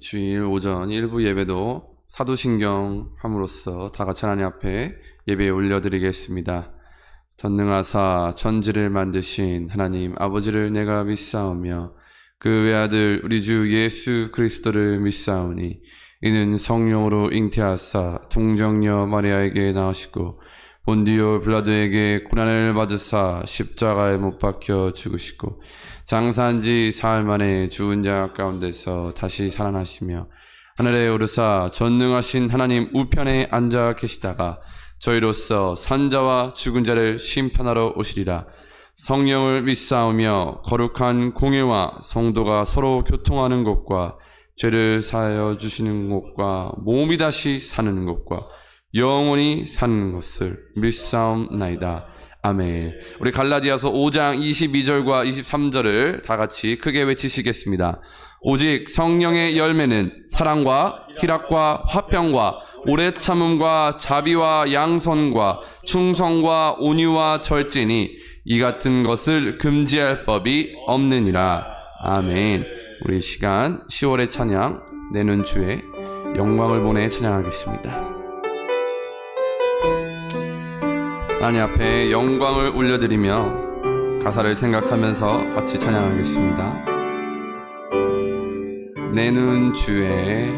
주일 오전 일부 예배도 사도신경 함으로써 다 같이 하나님 앞에 예배에 올려드리겠습니다. 전능하사 천지를 만드신 하나님 아버지를 내가 믿사오며 그 외아들 우리 주 예수 그리스도를 믿사오니 이는 성령으로 잉태하사 동정녀 마리아에게 나으시고 본디오 빌라도에게 고난을 받으사 십자가에 못 박혀 죽으시고 장사한지 사흘 만에 죽은 자 가운데서 다시 살아나시며 하늘에 오르사 전능하신 하나님 우편에 앉아 계시다가 저희로서 산자와 죽은 자를 심판하러 오시리라. 성령을 믿사오며 거룩한 공예와 성도가 서로 교통하는 것과 죄를 사하여 주시는 것과 몸이 다시 사는 것과 영원히 사는 것을 믿사옵나이다. 아멘. 우리 갈라디아서 5장 22절과 23절을 다 같이 크게 외치시겠습니다. 오직 성령의 열매는 사랑과 희락과 화평과 오래 참음과 자비와 양선과 충성과 온유와 절제니 이 같은 것을 금지할 법이 없느니라. 아멘. 우리 시간 10월의 찬양 내는 주의 영광을 보내 찬양하겠습니다. 하나님 앞에 영광을 올려드리며 가사를 생각하면서 같이 찬양하겠습니다. 내는 주의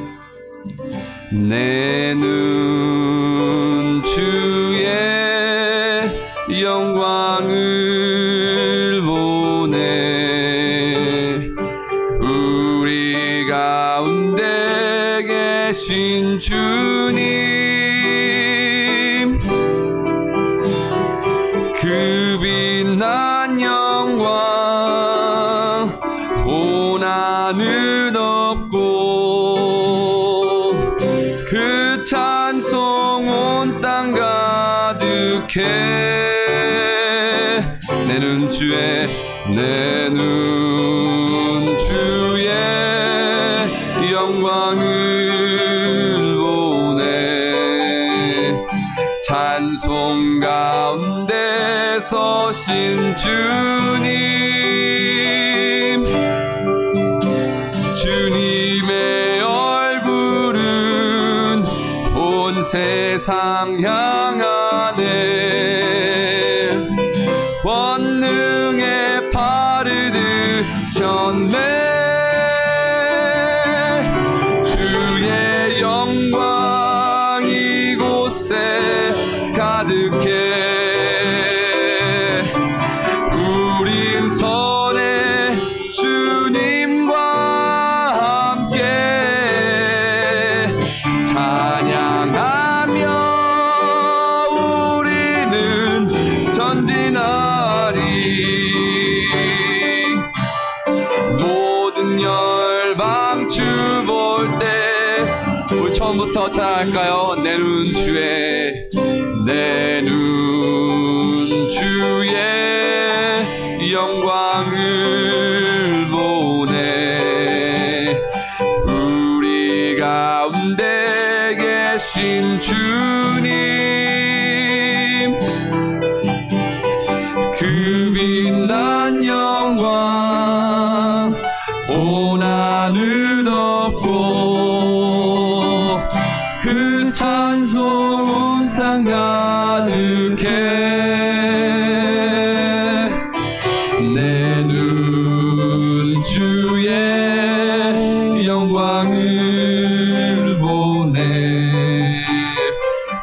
영광을 보내 우리 가운데 계신 주님 그 빛난 영광 온 하늘 덮고 그 찬송 온 땅 가득해 내는 주의 영광을 보내 찬송 가운데 서신 주님 주님의 얼굴은 온 세상 향하네 권능의 팔을 드셨네 주의 영광 이곳에 가득해 우린 선의 주님과 함께 찬양하며 우리는 전진하리 모든 열방 주 볼 때 우리 처음부터 찬양할까요? 내 눈 주의 영광을 보내 우리 가운데 계신 주님 그 빛난 영광 온 하늘 덮고 그 찬송 온 땅 가득해 내 눈 주의 영광을 보내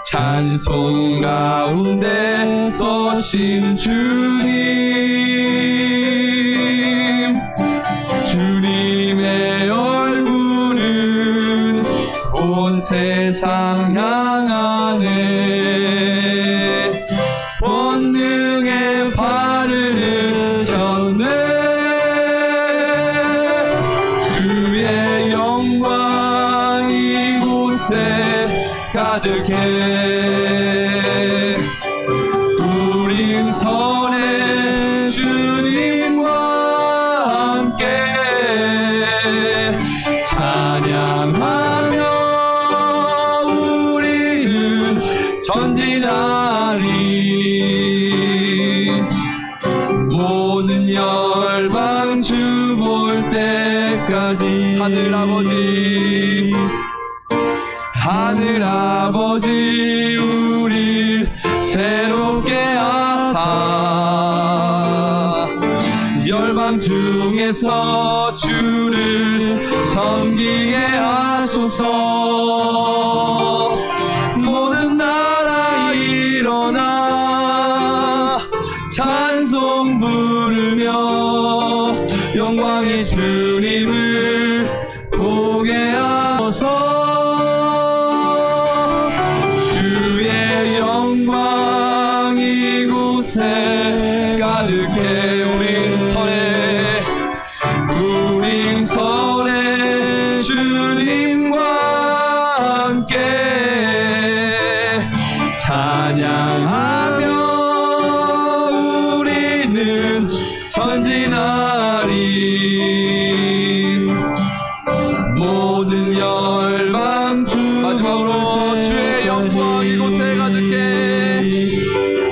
찬송 가운데 서신 주님의 얼굴은 온 세상 향하네 본능의 팔을 드셨네 주의 영광 이곳에 가득해 우린 선의 주님과 함께 찬양하며 우리는 전진하리 모든 열방 주 볼 때까지 하늘아버지, 하늘아버지, 우릴 새롭게 하사 열방 중에서 주를 섬기게 하소서. 모든 나라 일어나 찬송 부르며 영광의 주님을 보게 하소서. 주의 영광 이곳에 가득해. 우린 설에 주님과 함께 찬양하며 우리는 전진하리. 모든 열방 마지막으로 주의 영광 이곳에 가득해.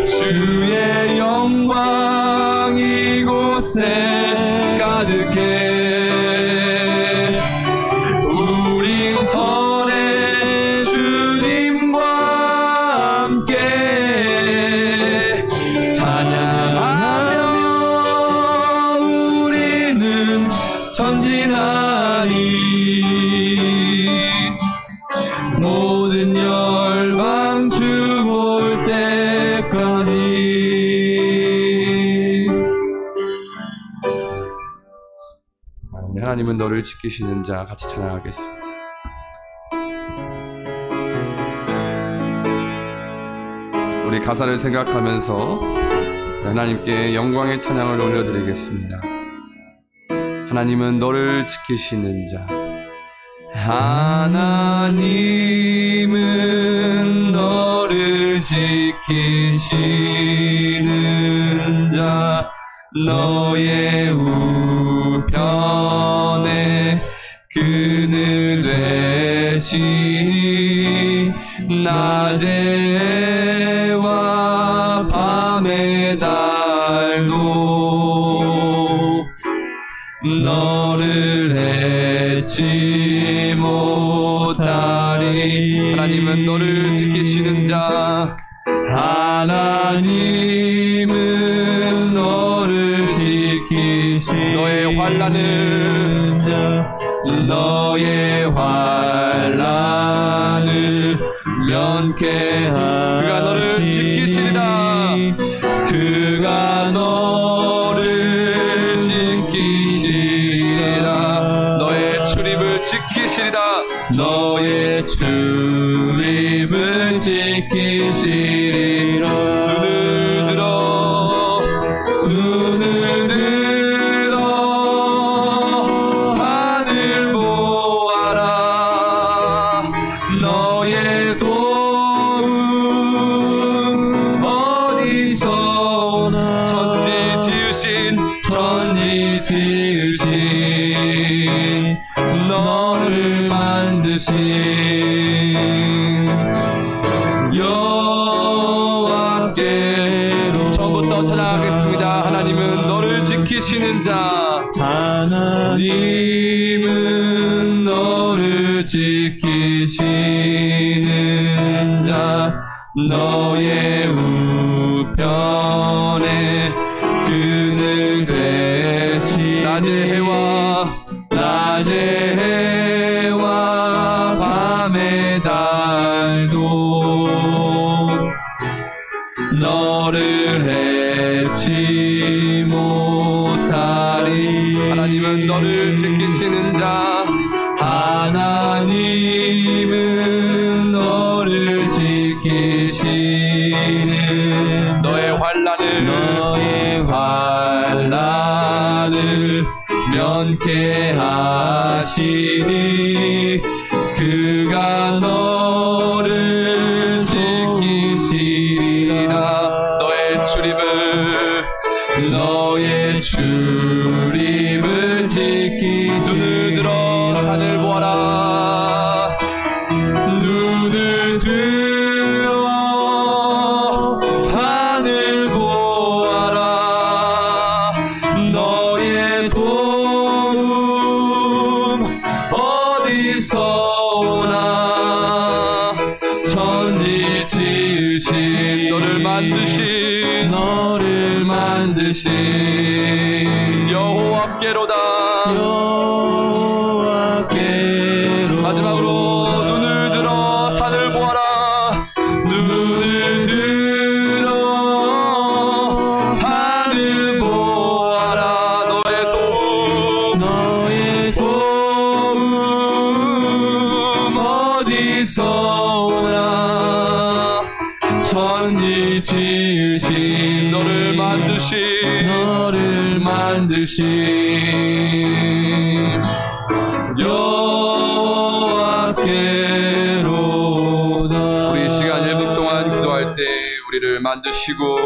주의 영광 이곳에 가득해. 우린 선의 주님과 함께 찬양하며 우리는 전진하리. 모든 열방 주 올 때까지. 하나님은 너를 지키시는 자. 같이 찬양하겠습니다. 우리 가사를 생각하면서 하나님께 영광의 찬양을 올려드리겠습니다. 하나님은 너를 지키시는 자. 하나님은 너를 지키시는 자. 너의 우편에 그늘 되시니 낮에와 밤의 달도 너를 잊지 못하리. 하나님은 너를 지키시는 자. 하나님은 너를 지키시는 너의 환난을 면케하시니 그가 너를 지키시리라. 그가 너를 지키시리라. 너의 출입을 지키시리라. 너의 출입을 지키시리라. 눈을 들어 산을 보아라. 너의 도움 어디서 오나. 천지 지으신 너를 만드신 여호와께로. 처음부터 찬양하겠습니다. 하나님은 너를 지키시는 자. 하나님은 너를 지키시는 자. 너의 우편에 그늘 되시. 낮의 해와 밤의 달도 너를 잊지 못하리. 하나님은 너를 지키시는 자. 하나님은 너를 지키시는 너의 환난을 면케하시니 그가 너를 지키시리라. 너의 출입을 지키시리라. 눈을 들어 산을 보아라. 눈을 들어 산을 보아라. 너의 도움 만드신 여호와께로다. 마지막으로 눈을 들어 산을 보아라. 눈을 들어 산을 보아라. 너의 도움 어디서 오나. 천지 지으신 너를 만드신 여호와께로다. 우리 시간 1분 동안 기도할 때 우리를 만드시고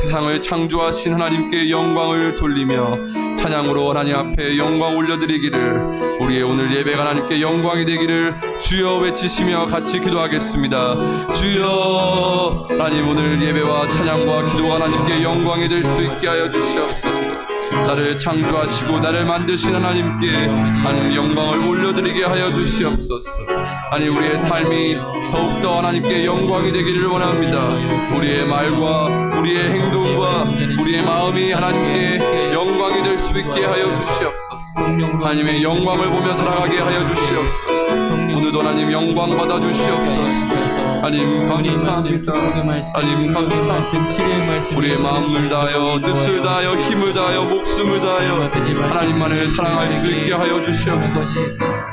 세상을 창조하신 하나님께 영광을 돌리며 찬양으로 하나님 앞에 영광 올려드리기를, 우리의 오늘 예배가 하나님께 영광이 되기를 주여 외치시며 같이 기도하겠습니다. 주여, 하나님 오늘 예배와 찬양과 기도가 하나님께 영광이 될 수 있게 하여 주시옵소서. 나를 창조하시고 나를 만드신 하나님께 하나님 영광을 올려드리게 하여 주시옵소서. 아니 우리의 삶이 더욱더 하나님께 영광이 되기를 원합니다. 우리의 말과 우리의 행동과 우리의 마음이 하나님께 영광이 될 수 있게 하여 주시옵소서. 하나님의 영광을 보며 살아가게 하여 주시옵소서. 오늘도 하나님 영광 받아 주시옵소서. 하나님 감사합니다. 하나님 감사합니다. 우리의 마음을 다하여 뜻을 다하여 힘을 다하여 목숨을 다하여 하나님만을 사랑할 수 있게 하여 주시옵소서.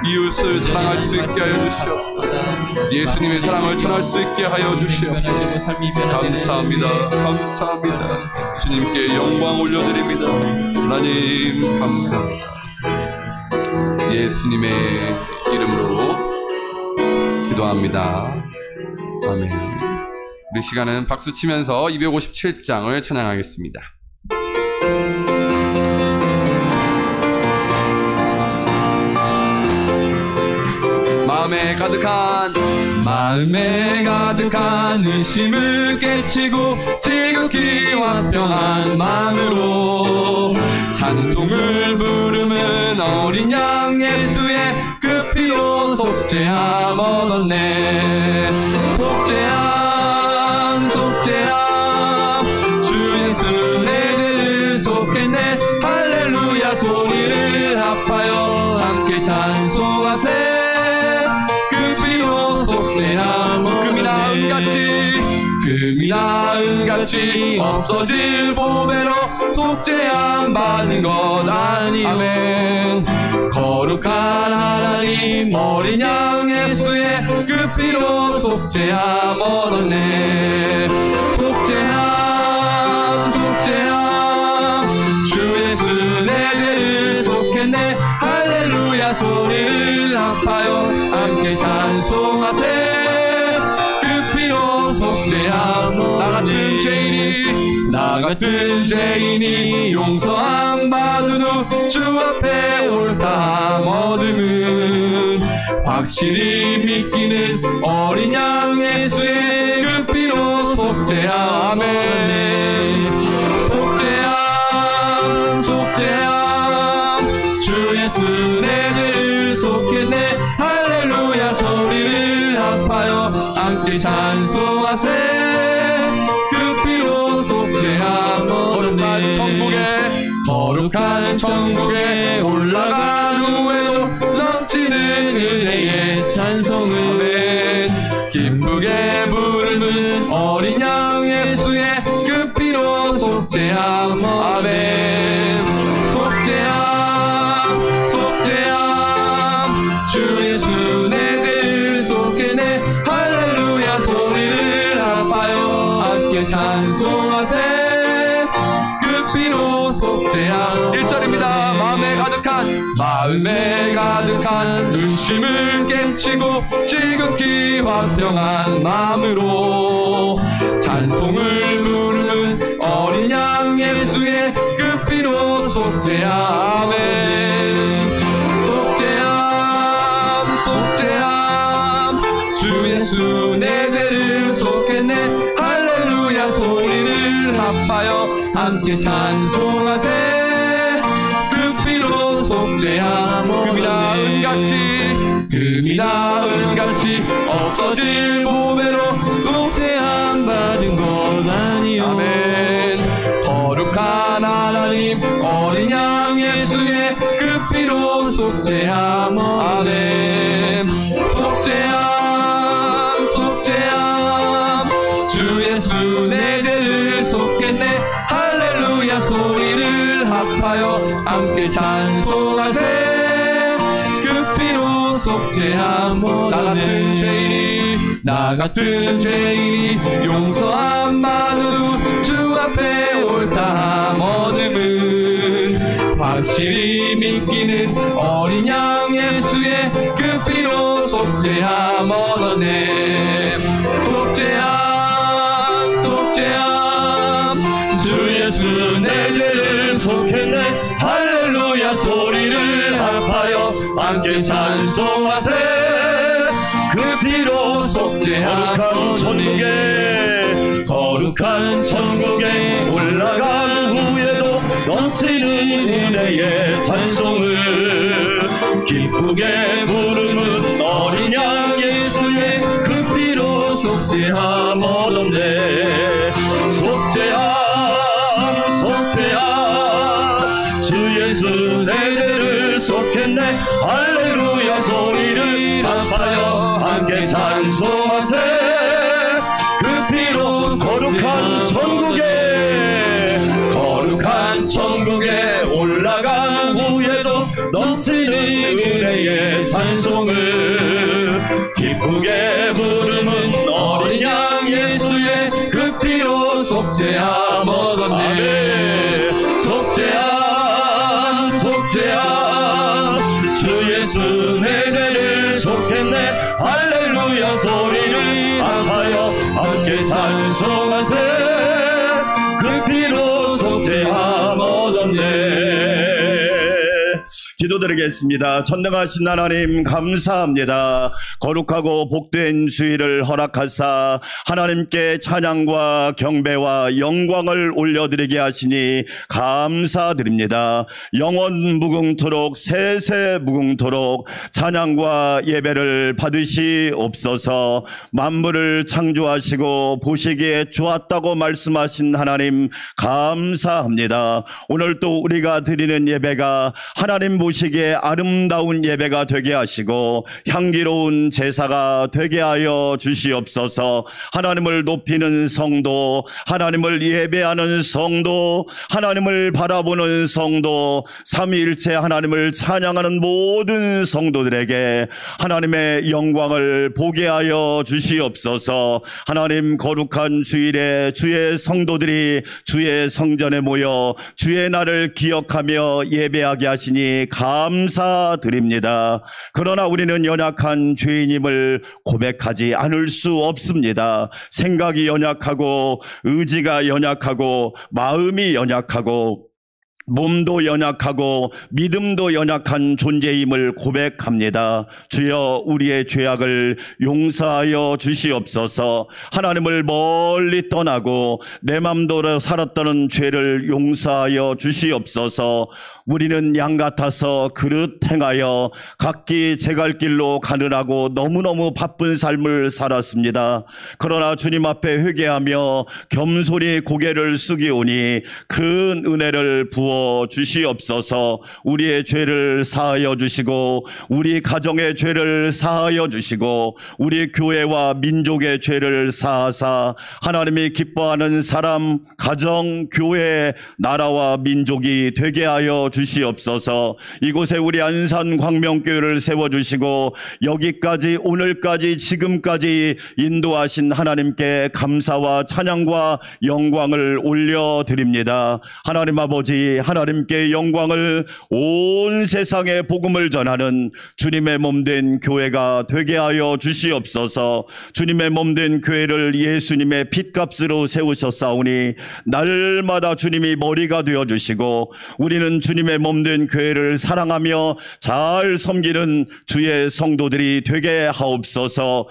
이웃을 사랑할 수 있게 하여 주시옵소서. 예수님의 사랑을 전할 수 있게 하여 주시옵소서. 감사합니다. 감사합니다. 주님께 영광 올려드립니다. 하나님 감사합니다. 예수님의 이름으로 기도합니다. 아멘. 우리 시간은 박수 치면서 257장을 찬양하겠습니다. 마음에 가득한 의심을 깨치고 지극히 화평한 마음으로 찬송을 부르는 어린 양 예수의 그 피로 속죄함 얻었네. 속죄함 주 예수 내 죄를 속했네. 할렐루야 소리를 합하여 함께 찬송하세. 금이나 은같이 없어질 보배로 속죄함 받은 것 아니요. 아멘. 거룩한 하나님 어린 양 예수의 그 피로 속죄함 얻었네. 속죄함 주 예수 내 죄를 속했네. 할렐루야 소리를 합하여 함께 찬송하세. 나 같은 죄인이 용서함 받은 후 주 앞에 옳다함 얻음은 확실히 믿기는 어린 양 예수의 그 피로 속죄함. 아멘. 속죄함 주 예수 내 죄를 속했네. 할렐루야 소리를 합하여 함께 찬송하세. 거룩한 천국에 올라간 후에도 넘치는 은혜의 찬송을. 아멘. 기쁘게 부르는 어린 양 예수의 그 피로 속죄함. 아멘. 속죄함 주 예수 내 죄를 속했네. 할렐루야 소리를 합하여 함께 찬송하세. 1절입니다. 마음에 가득한 의심을 깨치고 지극히 화평한 마음으로 찬송을 부르는 어린 양 예수의 그 피로 속죄함. 아멘. 속죄함 주 예수 내 죄를 속했네. 할렐루야 소리를 합하여 함께 찬송하세. 그 피로 속죄함. 금이나 은같이 없어질 보배로 속죄함 받은 것 아니요. 아멘. 거룩한 하나님 어린 양 예수의 그 피로 속죄함. 아멘. 속죄함 속죄함 주 예수 내 죄를 속했네. 할렐루야 소리를 합하여 함께 찬송하세. 그 피로 속죄함. 나 같은 죄인이 용서함 받은 후 주 앞에 옳다함 얻음은 확실히 믿기는 어린 양 예수의 그 피로 속죄함 얻었네. 속죄함 속죄함 주 예수 내 죄를 속했네. 할렐루야 소리를 합하여 함께 찬송하세. 그 피로 속죄함. 거룩한 천국에 올라간 후에도 넘치는 은혜의 찬송을 기쁘게 부르는 어린 양 예수의 그 피로 속죄함 얻었네. 속죄함 속죄함 주 예수 내 죄를 속했네. 할렐루야 소리를 합하여 함께 찬송하세. 그 피로 거룩한 천국에 올라간 후에도 넘치는 은혜의 찬송을 기쁘게 부르는 어린 양 예수의 그 피로 속죄함 얻었네. 속죄함 속죄함 주 예수 내 죄를 속했네. 할렐루야 소리를 합하여 함께 찬송하세. 그 피로 속죄함 얻었네. 기도드리겠습니다. 전능하신 하나님 감사합니다. 거룩하고 복된 주일을 허락하사 하나님께 찬양과 경배와 영광을 올려드리게 하시니 감사드립니다. 영원 무궁토록 세세 무궁토록 찬양과 예배를 받으시옵소서. 만물을 창조하시고 보시기에 좋았다고 말씀하신 하나님 감사합니다. 오늘 또 우리가 드리는 예배가 하나님 보시기에 아름다운 예배가 되게 하시고 향기로운 제사가 되게 하여 주시옵소서. 하나님을 높이는 성도, 하나님을 예배하는 성도, 하나님을 바라보는 성도, 삼위일체 하나님을 찬양하는 모든 성도들에게 하나님의 영광을 보게 하여 주시옵소서. 하나님 거룩한 주일에 주의 성도들이 주의 성전에 모여 주의 날을 기억하며 예배하게 하시니 감사드립니다. 그러나 우리는 연약한 죄인임을 고백하지 않을 수 없습니다. 생각이 연약하고 의지가 연약하고 마음이 연약하고 몸도 연약하고 믿음도 연약한 존재임을 고백합니다. 주여 우리의 죄악을 용서하여 주시옵소서. 하나님을 멀리 떠나고 내 맘대로 살았다는 죄를 용서하여 주시옵소서. 우리는 양 같아서 그릇 행하여 각기 제갈 길로 가느라고 너무너무 바쁜 삶을 살았습니다. 그러나 주님 앞에 회개하며 겸손히 고개를 숙이오니 큰 은혜를 부어 주시옵소서. 우리의 죄를 사하여 주시고 우리 가정의 죄를 사하여 주시고 우리 교회와 민족의 죄를 사하사 하나님이 기뻐하는 사람, 가정, 교회, 나라와 민족이 되게 하여 주시옵소서. 이곳에 우리 안산 광명교회를 세워주시고 여기까지 오늘까지 지금까지 인도하신 하나님께 감사와 찬양과 영광을 올려드립니다. 하나님 아버지, 하나님께 영광을 온 세상에 복음을 전하는 주님의 몸된 교회가 되게 하여 주시옵소서. 주님의 몸된 교회를 예수님의 핏값으로 세우셨사오니 날마다 주님이 머리가 되어주시고 우리는 주님의 몸된 교회를 사랑하며 잘 섬기는 주의 성도들이 되게 하옵소서.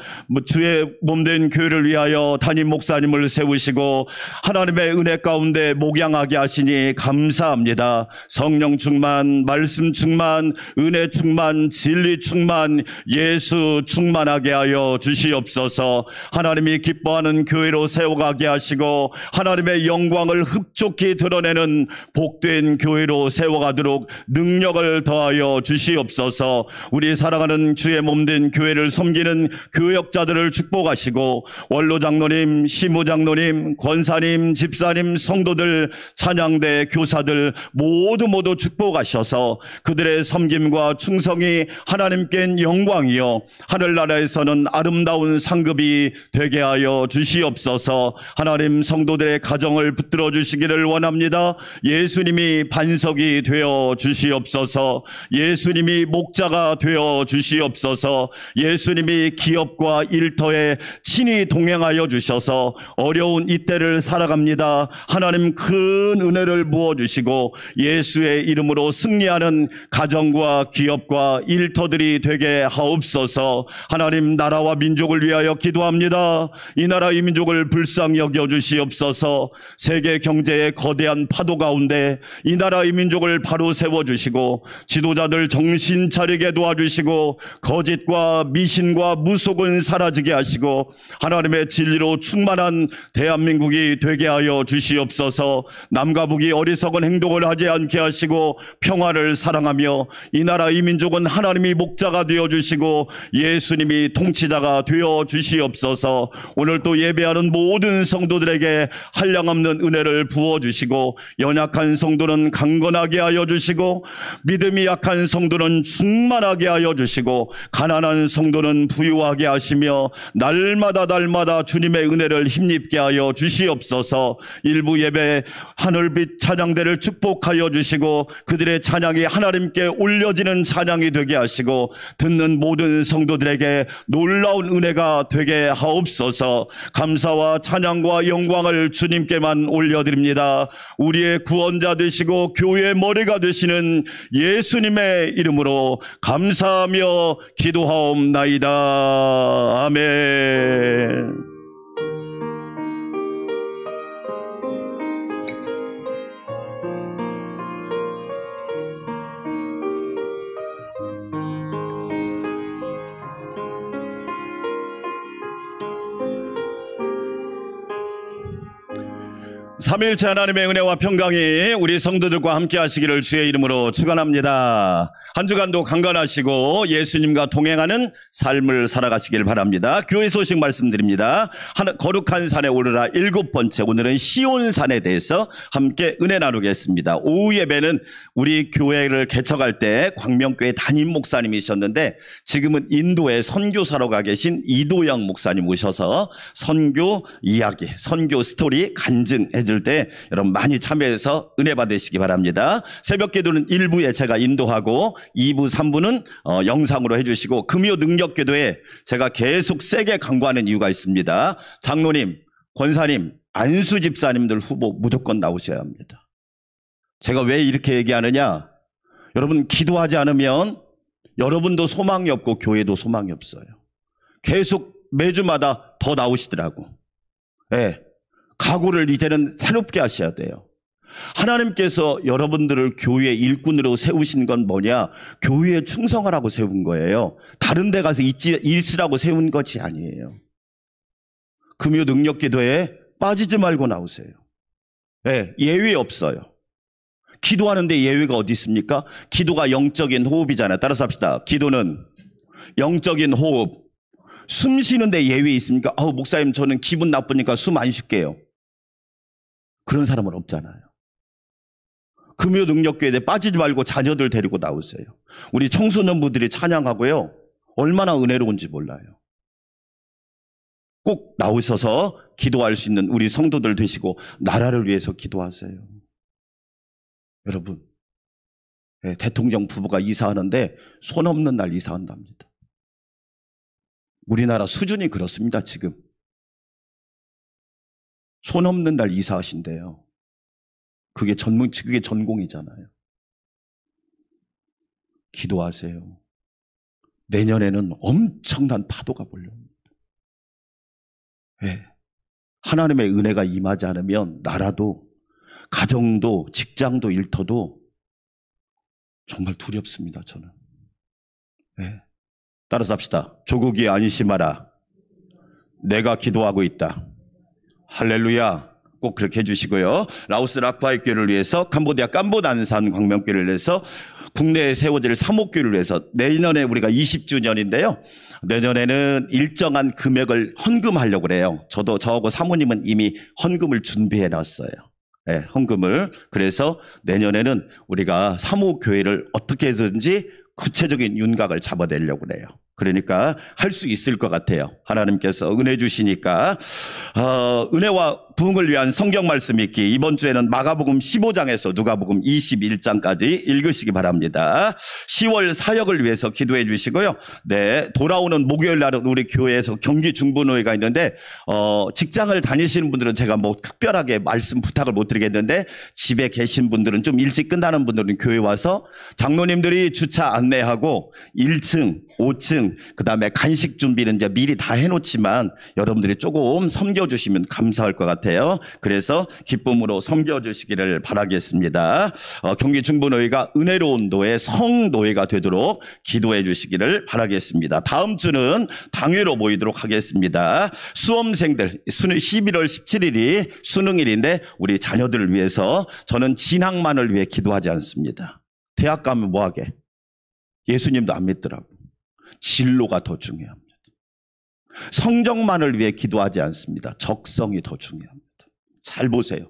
주의 몸된 교회를 위하여 담임 목사님을 세우시고 하나님의 은혜 가운데 목양하게 하시니 감사합니다. 원합니다. 성령 충만, 말씀 충만, 은혜 충만, 진리 충만, 예수 충만하게 하여 주시옵소서. 하나님이 기뻐하는 교회로 세워가게 하시고 하나님의 영광을 흡족히 드러내는 복된 교회로 세워가도록 능력을 더하여 주시옵소서. 우리 사랑하는 주의 몸된 교회를 섬기는 교역자들을 축복하시고 원로장로님, 시무장로님, 권사님, 집사님, 성도들, 찬양대, 교사들 모두 축복하셔서 그들의 섬김과 충성이 하나님께 영광이요 하늘나라에서는 아름다운 상급이 되게 하여 주시옵소서. 하나님, 성도들의 가정을 붙들어 주시기를 원합니다. 예수님이 반석이 되어 주시옵소서. 예수님이 목자가 되어 주시옵소서. 예수님이 기업과 일터에 친히 동행하여 주셔서 어려운 이때를 살아갑니다. 하나님, 큰 은혜를 부어주시고 예수의 이름으로 승리하는 가정과 기업과 일터들이 되게 하옵소서. 하나님, 나라와 민족을 위하여 기도합니다. 이 나라 이 민족을 불쌍히 여겨 주시옵소서. 세계 경제의 거대한 파도 가운데 이 나라 이 민족을 바로 세워주시고 지도자들 정신 차리게 도와주시고 거짓과 미신과 무속은 사라지게 하시고 하나님의 진리로 충만한 대한민국이 되게 하여 주시옵소서. 남과 북이 어리석은 행동을 하지 않게 하시고 평화를 사랑하며 이 나라 이 민족은 하나님이 목자가 되어주시고 예수님이 통치자가 되어주시옵소서. 오늘 또 예배하는 모든 성도들에게 한량없는 은혜를 부어주시고 연약한 성도는 강건하게 하여 주시고 믿음이 약한 성도는 충만하게 하여 주시고 가난한 성도는 부유하게 하시며 날마다 주님의 은혜를 힘입게 하여 주시옵소서. 일부 예배 하늘빛 찬양대를 축복하여 주시고 그들의 찬양이 하나님께 올려지는 찬양이 되게 하시고 듣는 모든 성도들에게 놀라운 은혜가 되게 하옵소서. 감사와 찬양과 영광을 주님께만 올려드립니다. 우리의 구원자 되시고 교회의 머리가 되시는 예수님의 이름으로 감사하며 기도하옵나이다. 아멘. 삼위일체 하나님의 은혜와 평강이 우리 성도들과 함께 하시기를 주의 이름으로 축원합니다. 한 주간도 강건하시고 예수님과 동행하는 삶을 살아가시길 바랍니다. 교회 소식 말씀드립니다. 거룩한 산에 오르라 7번째, 오늘은 시온산에 대해서 함께 은혜 나누겠습니다. 오후 예배는 우리 교회를 개척할 때 광명교회 담임 목사님이셨는데 지금은 인도에 선교사로 가 계신 이도영 목사님 오셔서 선교 이야기, 선교 스토리 간증해 줄 때 여러분 많이 참여해서 은혜 받으시기 바랍니다. 새벽 기도는 1부에 제가 인도하고 2부, 3부는 영상으로 해주시고 금요 능력 기도에 제가 계속 세게 강구하는 이유가 있습니다. 장로님, 권사님, 안수 집사님들 후보 무조건 나오셔야 합니다. 제가 왜 이렇게 얘기하느냐? 여러분 기도하지 않으면 여러분도 소망이 없고 교회도 소망이 없어요. 계속 매주마다 더 나오시더라고. 네. 각오를 이제는 새롭게 하셔야 돼요. 하나님께서 여러분들을 교회 일꾼으로 세우신 건 뭐냐? 교회에 충성하라고 세운 거예요. 다른 데 가서 있으라고 세운 것이 아니에요. 금요 능력 기도에 빠지지 말고 나오세요. 네, 예외 없어요. 기도하는데 예외가 어디 있습니까? 기도가 영적인 호흡이잖아요. 따라서 합시다. 기도는 영적인 호흡. 숨 쉬는데 예외 있습니까? 목사님 저는 기분 나쁘니까 숨 안 쉴게요. 그런 사람은 없잖아요. 금요 능력교회에 빠지지 말고 자녀들 데리고 나오세요. 우리 청소년부들이 찬양하고요. 얼마나 은혜로운지 몰라요. 꼭 나오셔서 기도할 수 있는 우리 성도들 되시고 나라를 위해서 기도하세요. 여러분, 대통령 부부가 이사하는데 손 없는 날 이사한답니다. 우리나라 수준이 그렇습니다. 지금 손 없는 날 이사하신대요. 그게 전공이잖아요. 기도하세요. 내년에는 엄청난 파도가 몰려옵니다. 네. 하나님의 은혜가 임하지 않으면 나라도 가정도 직장도 일터도 정말 두렵습니다. 저는. 네. 따라서 합시다. 조국이 안심하라. 내가 기도하고 있다. 할렐루야. 꼭 그렇게 해주시고요. 라오스 락바이 교회를 위해서, 캄보디아 깜보단산 광명교회를 위해서, 국내에 세워질 사목교회를 위해서 내년에 우리가 20주년인데요. 내년에는 일정한 금액을 헌금하려고 그래요. 저하고 사모님은 이미 헌금을 준비해 놨어요. 네, 헌금을. 그래서 내년에는 우리가 사목교회를 어떻게든지 구체적인 윤곽을 잡아내려고 그래요. 그러니까 할 수 있을 것 같아요. 하나님께서 은혜 주시니까. 은혜와 부흥을 위한 성경 말씀 읽기. 이번 주에는 마가복음 15장에서 누가복음 21장까지 읽으시기 바랍니다. 10월 사역을 위해서 기도해 주시고요. 네, 돌아오는 목요일 날은 우리 교회에서 경기 중부노회가 있는데 직장을 다니시는 분들은 제가 뭐 특별하게 말씀 부탁을 못 드리겠는데, 집에 계신 분들은 좀 일찍 끝나는 분들은 교회 와서 장로님들이 주차 안내하고 1층, 5층 그 다음에 간식 준비는 이제 미리 다 해놓지만 여러분들이 조금 섬겨주시면 감사할 것 같아요. 그래서 기쁨으로 섬겨주시기를 바라겠습니다. 경기 중부노회가 은혜로운 노회, 성노회가 되도록 기도해 주시기를 바라겠습니다. 다음 주는 당회로 모이도록 하겠습니다. 수험생들 11월 17일이 수능일인데 우리 자녀들을 위해서 저는 진학만을 위해 기도하지 않습니다. 대학 가면 뭐하게? 예수님도 안 믿더라고. 진로가 더 중요합니다. 성적만을 위해 기도하지 않습니다. 적성이 더 중요합니다. 잘 보세요.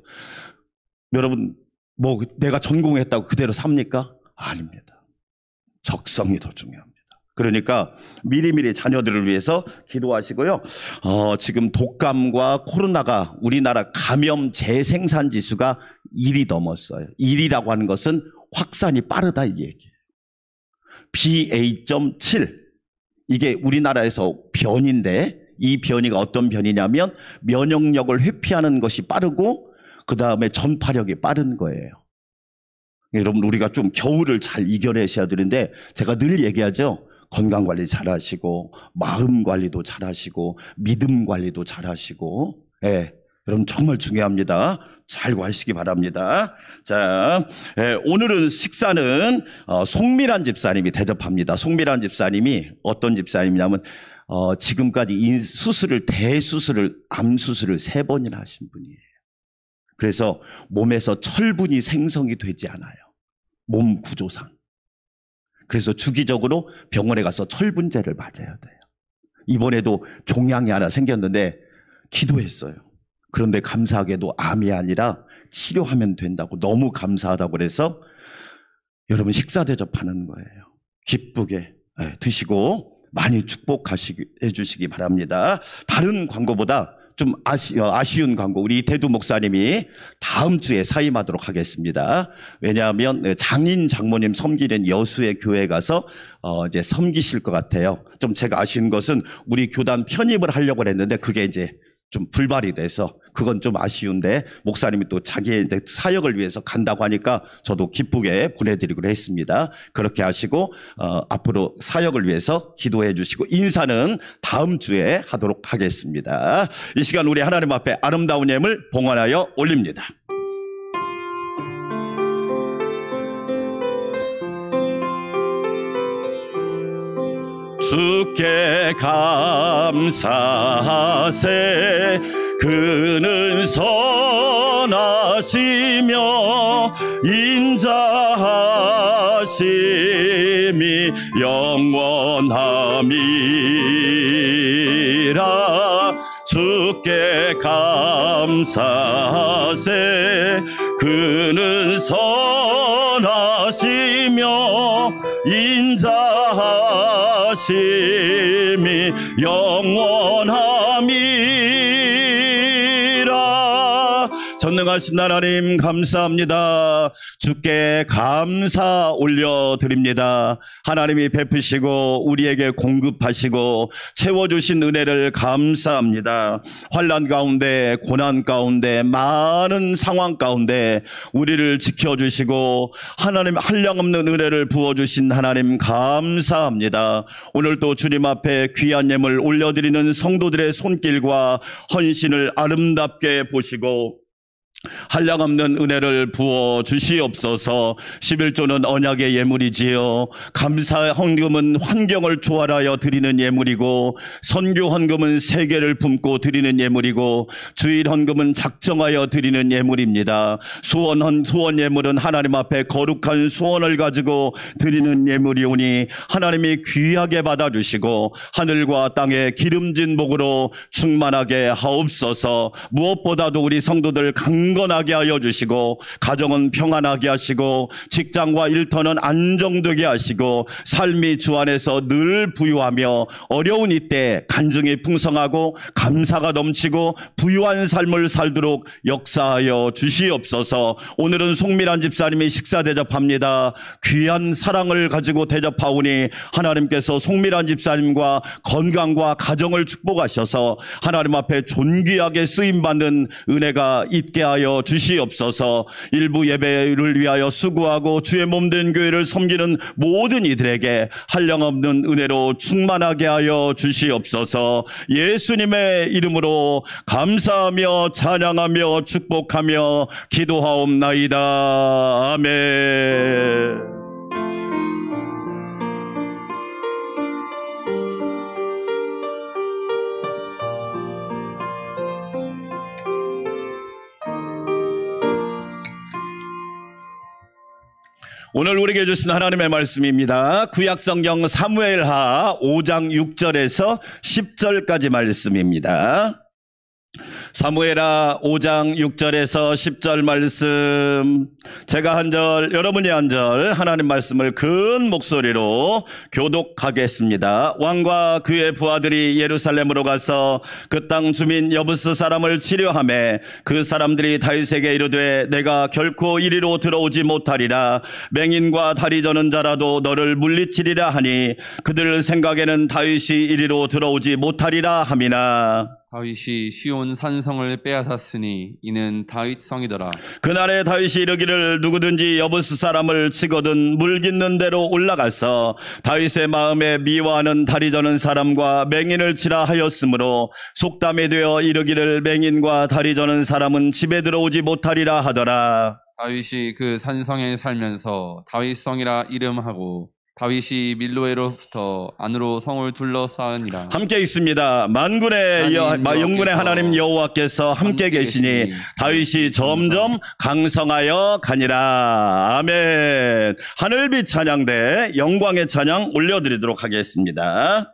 여러분, 뭐 내가 전공했다고 그대로 삽니까? 아닙니다. 적성이 더 중요합니다. 그러니까 미리미리 자녀들을 위해서 기도하시고요. 지금 독감과 코로나가 우리나라 감염 재생산 지수가 1이 넘었어요. 1이라고 하는 것은 확산이 빠르다 이 얘기예요. BA.7 이게 우리나라에서 변인데, 이 변이가 어떤 변이냐면 면역력을 회피하는 것이 빠르고 그 다음에 전파력이 빠른 거예요. 여러분, 우리가 좀 겨울을 잘 이겨내셔야 되는데, 제가 늘 얘기하죠. 건강관리 잘 하시고 마음 관리도 잘 하시고 믿음 관리도 잘 하시고, 예, 여러분 정말 중요합니다. 잘 하시기 바랍니다. 자, 오늘은 식사는 송미란 집사님이 대접합니다. 송미란 집사님이 어떤 집사님이냐면 지금까지 대수술을 암수술을 3번이나 하신 분이에요. 그래서 몸에서 철분이 생성이 되지 않아요. 몸 구조상. 그래서 주기적으로 병원에 가서 철분제를 맞아야 돼요. 이번에도 종양이 하나 생겼는데 기도했어요. 그런데 감사하게도 암이 아니라 치료하면 된다고, 너무 감사하다고 그래서 여러분 식사 대접하는 거예요. 기쁘게 드시고 많이 축복해 주시기 바랍니다. 다른 광고보다 좀 아쉬운 광고, 우리 이태두 목사님이 다음 주에 사임하도록 하겠습니다. 왜냐하면 장인 장모님 섬기는 여수의 교회에 가서 이제 섬기실 것 같아요. 좀 제가 아쉬운 것은 우리 교단 편입을 하려고 했는데 그게 이제 좀 불발이 돼서 그건 좀 아쉬운데, 목사님이 또 자기의 사역을 위해서 간다고 하니까 저도 기쁘게 보내드리기로 했습니다. 그렇게 하시고 앞으로 사역을 위해서 기도해 주시고 인사는 다음 주에 하도록 하겠습니다. 이 시간 우리 하나님 앞에 아름다운 예물 봉헌하여 올립니다. 주께 감사하세. 그는 선하시며 인자하심이 영원함이라. 주께 감사하세. 그는 선하시며 인자하심이 영원함이라. 전능하신 하나님 감사합니다. 주께 감사 올려드립니다. 하나님이 베푸시고 우리에게 공급하시고 채워주신 은혜를 감사합니다. 환난 가운데, 고난 가운데, 많은 상황 가운데 우리를 지켜주시고 하나님 한량없는 은혜를 부어주신 하나님 감사합니다. 오늘도 주님 앞에 귀한 예물 올려드리는 성도들의 손길과 헌신을 아름답게 보시고 한량없는 은혜를 부어 주시옵소서. 11조는 언약의 예물이지요. 감사 헌금은 환경을 초월하여 드리는 예물이고, 선교 헌금은 세계를 품고 드리는 예물이고, 주일 헌금은 작정하여 드리는 예물입니다. 소원 예물은 하나님 앞에 거룩한 소원을 가지고 드리는 예물이오니 하나님이 귀하게 받아주시고 하늘과 땅의 기름진 복으로 충만하게 하옵소서. 무엇보다도 우리 성도들 강건하게 하여 주시고, 가정은 평안하게 하시고, 직장과 일터는 안정되게 하시고, 삶이 주 안에서 늘 부유하며 어려운 이때 간증이 풍성하고 감사가 넘치고 부유한 삶을 살도록 역사하여 주시옵소서. 오늘은 송밀한 집사님이 식사 대접합니다. 귀한 사랑을 가지고 대접하오니 하나님께서 송밀한 집사님과 건강과 가정을 축복하셔서 하나님 앞에 존귀하게 쓰임받는 은혜가 있게 하여 주시옵소서. 일부 예배를 위하여 수고하고 주의 몸된 교회를 섬기는 모든 이들에게 한량없는 은혜로 충만하게 하여 주시옵소서. 예수님의 이름으로 감사하며 찬양하며 축복하며 기도하옵나이다. 아멘. 오늘 우리에게 주신 하나님의 말씀입니다. 구약성경 사무엘하 5장 6절에서 10절까지 말씀입니다. 사무엘하 5장 6절에서 10절 말씀, 제가 한 절, 여러분이 한 절, 하나님 말씀을 큰 목소리로 교독하겠습니다. 왕과 그의 부하들이 예루살렘으로 가서 그 땅 주민 여부스 사람을 치료하매 그 사람들이 다윗에게 이르되 내가 결코 이리로 들어오지 못하리라. 맹인과 다리 저는 자라도 너를 물리치리라 하니 그들 생각에는 다윗이 이리로 들어오지 못하리라 함이나. 다윗이 시온 산성을 빼앗았으니 이는 다윗 성이더라. 그날에 다윗이 이르기를 누구든지 여부스 사람을 치거든 물 깃는 대로 올라가서 다윗의 마음에 미워하는 다리 저는 사람과 맹인을 치라 하였으므로 속담이 되어 이르기를 맹인과 다리 저는 사람은 집에 들어오지 못하리라 하더라. 다윗이 그 산성에 살면서 다윗성이라 이름하고 다윗이 밀로에로부터 안으로 성을 둘러싸으니라. 함께 있습니다. 만군의 영군의 하나님 여호와께서 함께 계시니 다윗이 점점 강성하여 가니라. 아멘. 하늘빛 찬양대 영광의 찬양 올려드리도록 하겠습니다.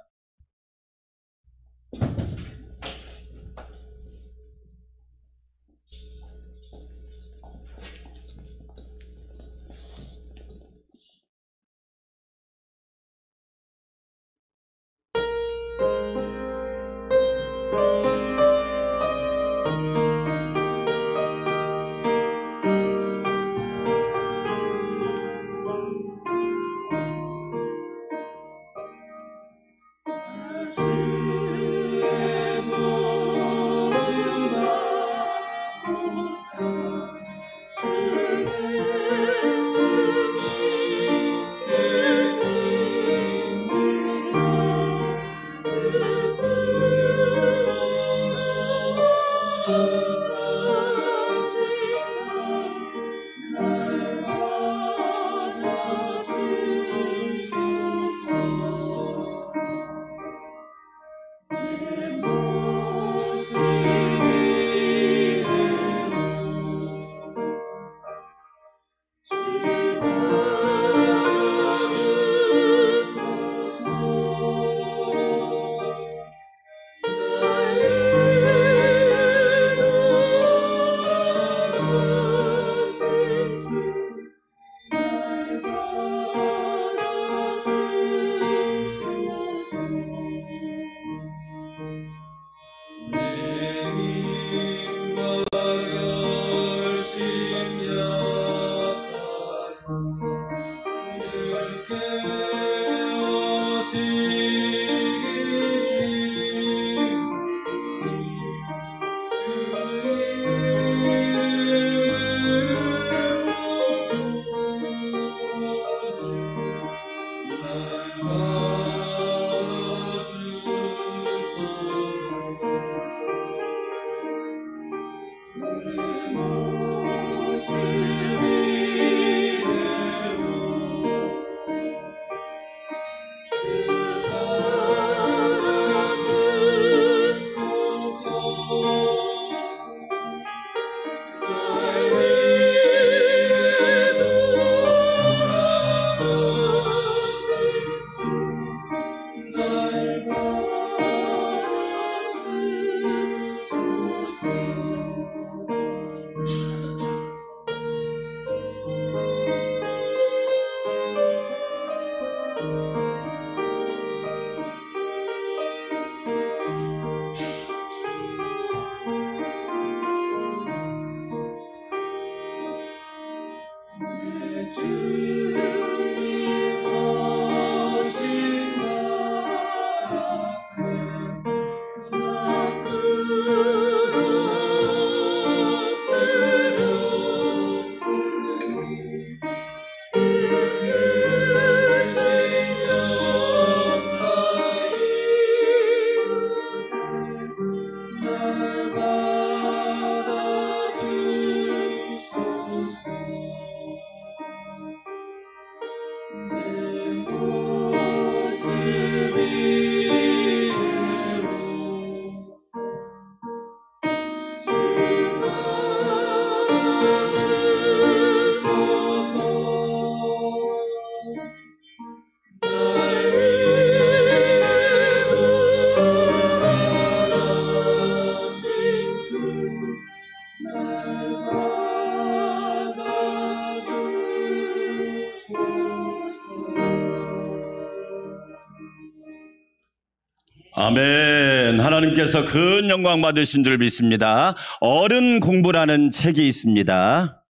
아멘. 하나님께서 큰 영광 받으신 줄 믿습니다. 어른 공부라는 책이 있습니다.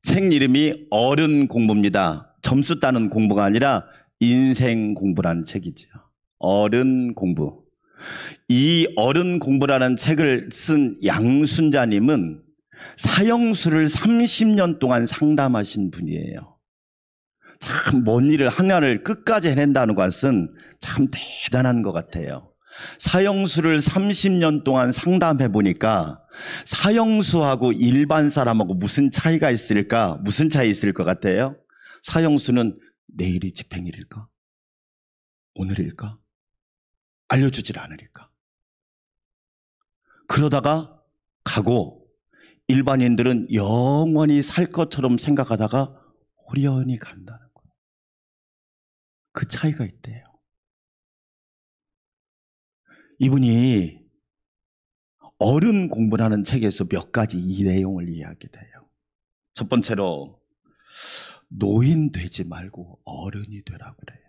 책 이름이 어른 공부입니다. 점수 따는 공부가 아니라 인생 공부라는 책이죠. 어른 공부. 이 어른 공부라는 책을 쓴 양순자님은 사형수를 30년 동안 상담하신 분이에요. 참 먼 일을 하나를 끝까지 해낸다는 것은 참 대단한 것 같아요. 사형수를 30년 동안 상담해 보니까 사형수하고 일반 사람하고 무슨 차이가 있을까? 무슨 차이 있을 것 같아요? 사형수는 내일이 집행일일까? 오늘일까? 알려주질 않으니까. 그러다가 가고 일반인들은 영원히 살 것처럼 생각하다가 호련히 간다는 거예요. 그 차이가 있대요. 이분이 어른 공부라는 책에서 몇 가지 이 내용을 이야기해요. 첫 번째로 노인 되지 말고 어른이 되라고 그래요.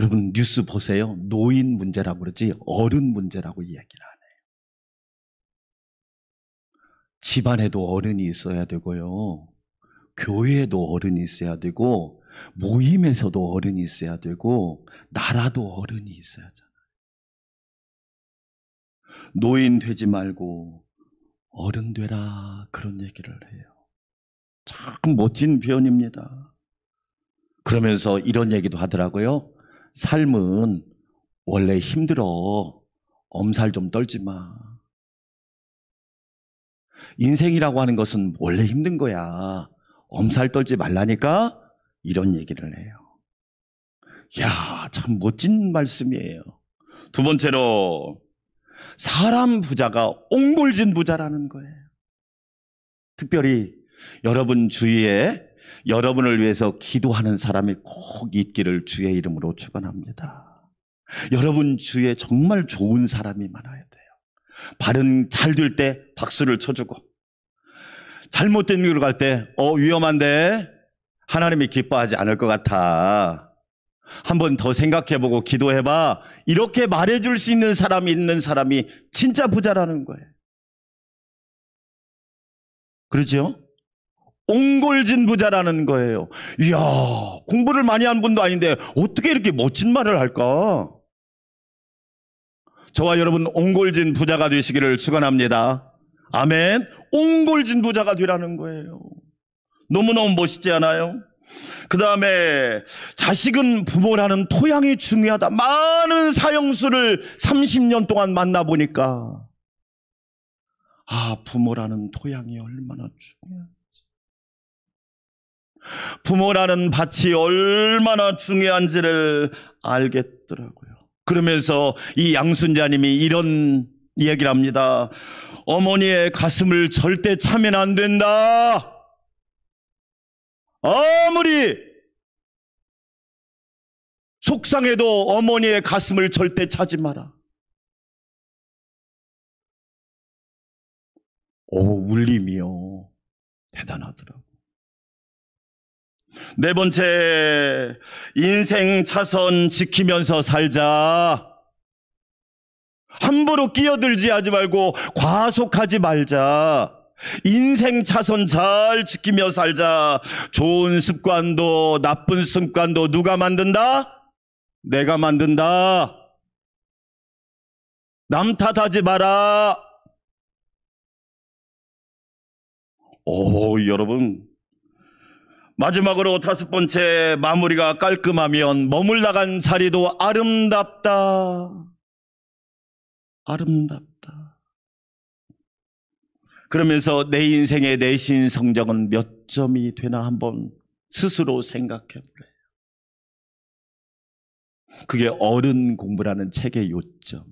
여러분 뉴스 보세요. 노인 문제라고 그러지 어른 문제라고 이야기를 안 해요. 집안에도 어른이 있어야 되고요. 교회에도 어른이 있어야 되고 모임에서도 어른이 있어야 되고 나라도 어른이 있어야 하잖아요. 노인 되지 말고 어른 되라 그런 얘기를 해요. 참 멋진 표현입니다. 그러면서 이런 얘기도 하더라고요. 삶은 원래 힘들어. 엄살 좀 떨지 마. 인생이라고 하는 것은 원래 힘든 거야. 엄살 떨지 말라니까 이런 얘기를 해요. 이야, 참 멋진 말씀이에요. 두 번째로 사람 부자가 옹골진 부자라는 거예요. 특별히 여러분 주위에 여러분을 위해서 기도하는 사람이 꼭 있기를 주의 이름으로 축원합니다. 여러분 주위에 정말 좋은 사람이 많아야 돼요. 발은 잘 될 때 박수를 쳐주고 잘못된 길로 갈 때 위험한데 하나님이 기뻐하지 않을 것 같아. 한 번 더 생각해보고 기도해봐. 이렇게 말해줄 수 있는 사람이 진짜 부자라는 거예요. 그렇죠? 옹골진 부자라는 거예요. 이야, 공부를 많이 한 분도 아닌데 어떻게 이렇게 멋진 말을 할까? 저와 여러분 옹골진 부자가 되시기를 축원합니다. 아멘. 옹골진 부자가 되라는 거예요. 너무너무 멋있지 않아요? 그 다음에 자식은 부모라는 토양이 중요하다. 많은 사형수를 30년 동안 만나보니까 부모라는 토양이 얼마나 중요한지, 부모라는 밭이 얼마나 중요한지를 알겠더라고요. 그러면서 이 양순자님이 이런 이야기를 합니다. 어머니의 가슴을 절대 차면 안 된다. 아무리 속상해도 어머니의 가슴을 절대 차지 마라. 울림이요. 대단하더라고. 네 번째, 인생 차선 지키면서 살자. 함부로 끼어들지 하지 말고 과속하지 말자. 인생 차선 잘 지키며 살자. 좋은 습관도 나쁜 습관도 누가 만든다? 내가 만든다. 남 탓하지 마라. 여러분, 마지막으로 다섯 번째, 마무리가 깔끔하면 머물 나간 자리도 아름답다. 아름답다. 그러면서 내 인생의 내신 성적은 몇 점이 되나 한번 스스로 생각해 보래요. 그게 어른 공부라는 책의 요점이에요.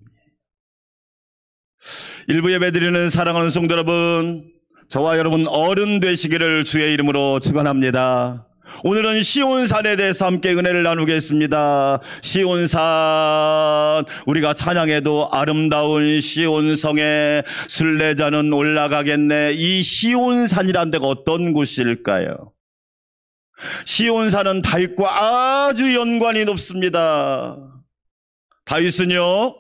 일부 예배드리는 사랑하는 성도 여러분, 저와 여러분 어른 되시기를 주의 이름으로 축원합니다. 오늘은 시온산에 대해서 함께 은혜를 나누겠습니다. 시온산, 우리가 찬양해도 아름다운 시온성에 순례자는 올라가겠네. 이 시온산이란 데가 어떤 곳일까요? 시온산은 다윗과 아주 연관이 높습니다. 다윗은요